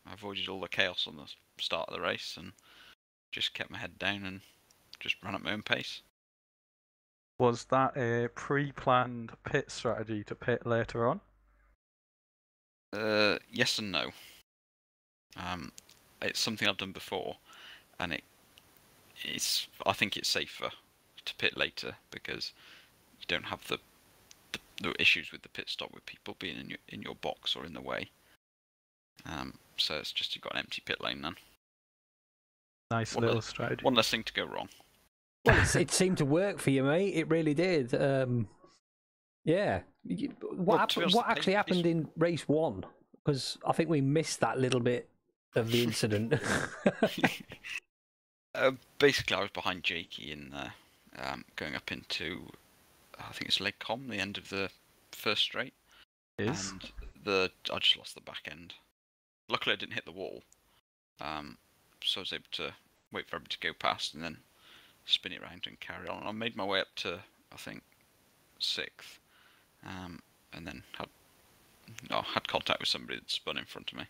I avoided all the chaos on the start of the race and just kept my head down and just ran at my own pace. Was that a pre-planned pit strategy to pit later on? Yes and no. It's something I've done before, and I think it's safer to pit later because you don't have the issues with the pit stop with people being in your box or in the way. So it's just you've got an empty pit lane then. Nice little strategy. One less thing to go wrong. Well, it seemed to work for you, mate. It really did. Yeah. What actually happened in race 1? Because I think we missed that little bit of the incident. Basically, I was behind Jakey in going up into, I think it's Lake Com, the end of the first straight. Is? And I just lost the back end. Luckily, I didn't hit the wall, so I was able to wait for everybody to go past and then spin it around and carry on. I made my way up to, I think, 6th, and then had contact with somebody that spun in front of me.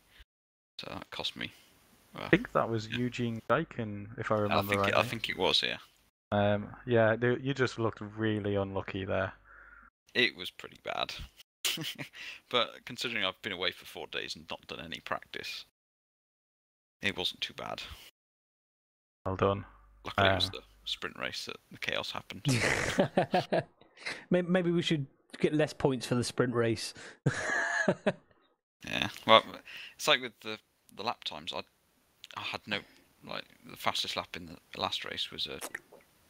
So that cost me. I think that was Eugene Dyken, if I remember right. I think it was, yeah. You just looked really unlucky there. It was pretty bad. But considering I've been away for 4 days and not done any practice, it wasn't too bad. Well done. Luckily, it was the sprint race that the chaos happened. Maybe we should get less points for the sprint race. Yeah, well, it's like with the lap times. I had no, like, the fastest lap in the last race was a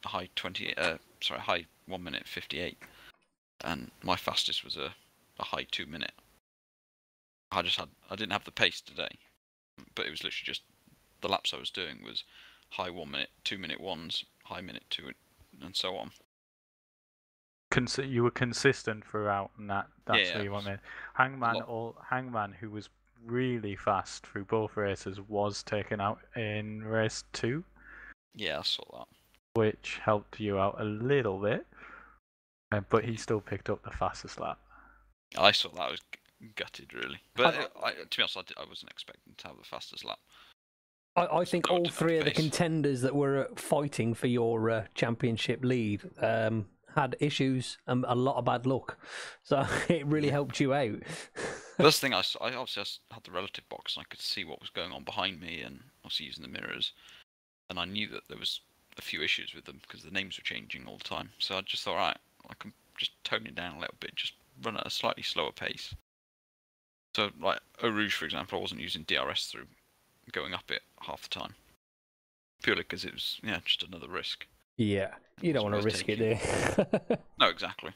high 1 minute 58, and my fastest was a high 2 minute. I didn't have the pace today, but it was literally just the laps I was doing was high 1 minute, 2 minute ones, high minute 2, and so on. You were consistent throughout, and that's what you wanted. Hangman, who was really fast through both races, was taken out in race 2. Yeah, I saw that. Which helped you out a little bit, but he still picked up the fastest lap. I saw that. I was gutted, really. But to be honest, I wasn't expecting to have the fastest lap. I think all 3 of the contenders that were fighting for your championship lead had issues and a lot of bad luck, so it really helped you out. First thing I obviously had the relative box and I could see what was going on behind me, and obviously using the mirrors, and I knew that there was a few issues with them because the names were changing all the time. So I just thought, right, I can just tone it down a little bit, just run at a slightly slower pace. So like Eau Rouge, for example, I wasn't using DRS through going up it half the time, purely because it was just another risk. Yeah, you don't want to risk it, do you? No, exactly.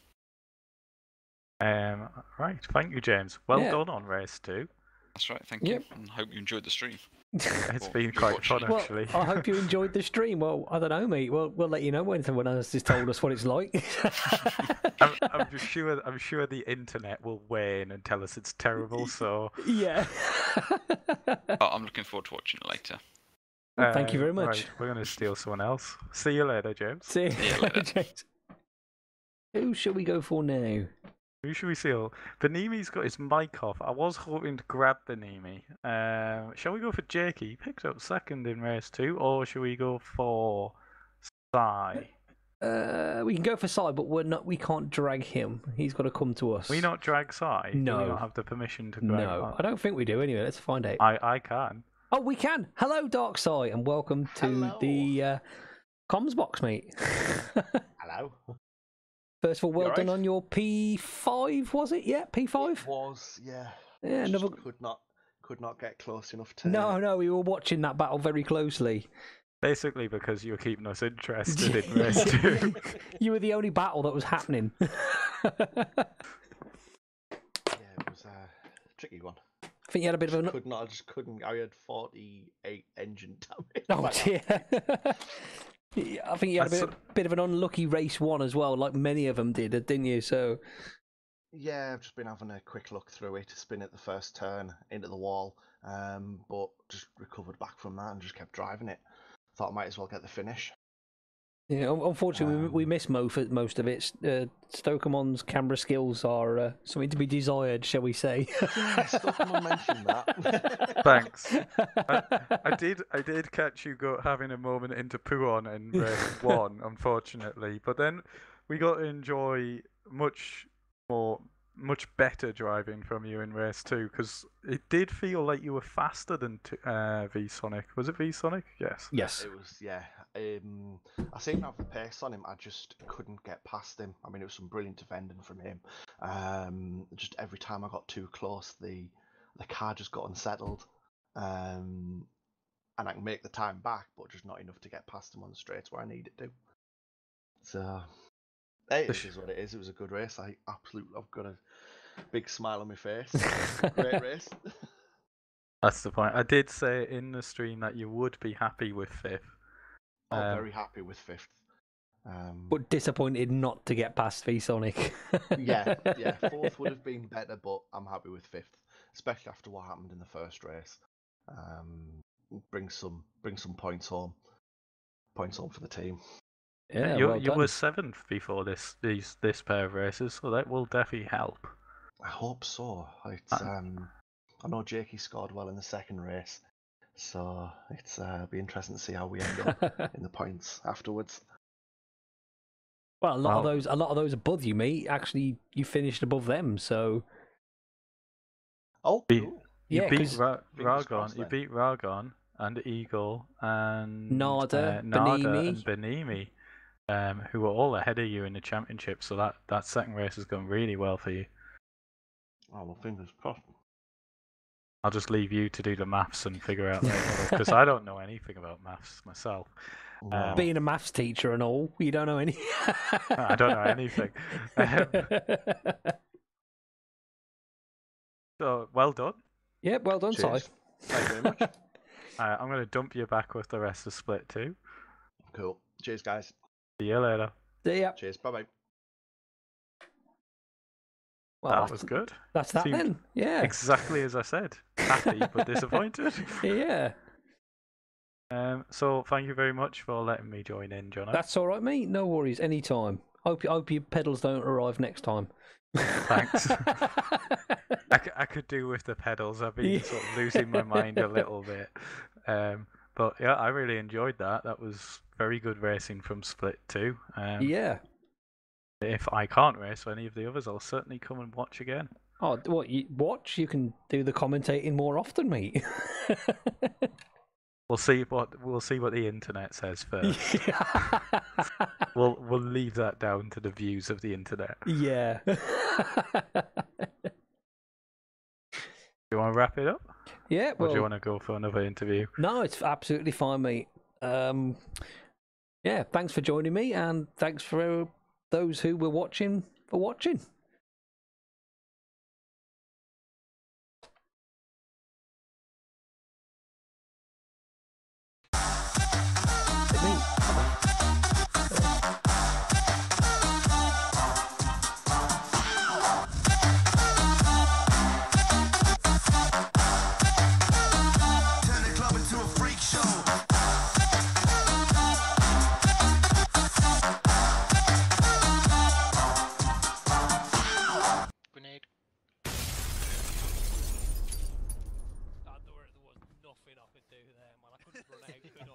Right, thank you, James. Well done on race 2. That's right, thank you, and hope you enjoyed the stream. It's been quite fun, actually. Well, I hope you enjoyed the stream. Well, I don't know, mate. We'll let you know when someone else has told us what it's like. I'm sure the internet will weigh in and tell us it's terrible. So yeah. I'm looking forward to watching it later. Thank you very much. Right, we're going to steal someone else. See you later, James. See you later, James. Who shall we go for now? Who should we steal? Benimi's got his mic off. I was hoping to grab Benimi. Shall we go for Jakey? He picked up 2nd in race 2, or should we go for Sai? We can go for Sai, but we can't drag him. He's got to come to us. We not drag Sai? No. Do we not have the permission to drag No, I don't think we do. Anyway, let's find out. I can. Oh, we can. Hello, Dark Sai, and welcome to the comms box, mate. Hello. First of all, well done on your P5, was it? Yeah, P5? It was, yeah. Yeah, just could not get close enough to... No, we were watching that battle very closely. Basically because you were keeping us interested in race 2. You were the only battle that was happening. Yeah, it was a tricky one. I think you had a bit of an. I just couldn't. I had 48 engine damage. Oh by that dear. point. Yeah, I think you had a bit of an unlucky race one as well, like many of them did, didn't you? So. Yeah, I've just been having a quick look through it to spin at the first turn into the wall, but just recovered back from that and just kept driving it. Thought I might as well get the finish. Yeah, unfortunately, we missed most of it. Stokemon's camera skills are something to be desired, shall we say? Yeah, Stokemon mentioned that. Thanks. I did catch you having a moment into Puon in race 1, unfortunately, but then we got to enjoy much better driving from you in race 2, because it did feel like you were faster than V-Sonic. Was it V-Sonic? Yes. Yes. It was, yeah. I seemed to have the pace on him. I just couldn't get past him. I mean, it was some brilliant defending from him. Just every time I got too close, the car just got unsettled. And I can make the time back, but just not enough to get past him on the straights where I need it to. So, it is what it is. It was a good race. I've got a big smile on my face. Great race. That's the point. I did say in the stream that you would be happy with 5th. Very happy with 5th. But disappointed not to get past V-Sonic. yeah. 4th would have been better, but I'm happy with 5th, especially after what happened in the first race. Bring some points home. Points home for the team. Yeah, you well done. were 7th before this pair of races, so that will definitely help. I hope so. I know Jakey scored well in the second race, so it'll be interesting to see how we end up in the points afterwards. Well, a lot of those above you, mate. Actually, you finished above them, so. Oh, cool. You beat Ragon. You beat Ragon and Eagle and Nada, and Benimi, who were all ahead of you in the championship. So that second race has gone really well for you. Oh, well, fingers crossed. I'll just leave you to do the maths and figure out later, because I don't know anything about maths myself. Being a maths teacher and all, you don't know any. I don't know anything. So well done. Yeah, well done, Si. Thank you very much. I'm going to dump you back with the rest of Split 2. Cool. Cheers, guys. See you later. See ya. Cheers. Bye-bye. Well, that was good. That's that then. Yeah. Exactly as I said. Happy but disappointed. Yeah. So thank you very much for letting me join in, John. That's all right, mate. No worries. Anytime. Hope your pedals don't arrive next time. Thanks. I could do with the pedals. I've been sort of losing my mind a little bit. But yeah, I really enjoyed that. That was very good racing from Split 2. Yeah. If I can't race any of the others, I'll certainly come and watch again. Oh, what, you watch? You can do the commentating more often, mate. We'll see what the internet says first. We'll leave that down to the views of the internet. Yeah. Do you want to wrap it up? Yeah. Or do you want to go for another interview? No, it's absolutely fine, mate. Yeah, thanks for joining me, and thanks for those who were watching for watching. Grenade. There was nothing I could do there, man. I couldn't run out.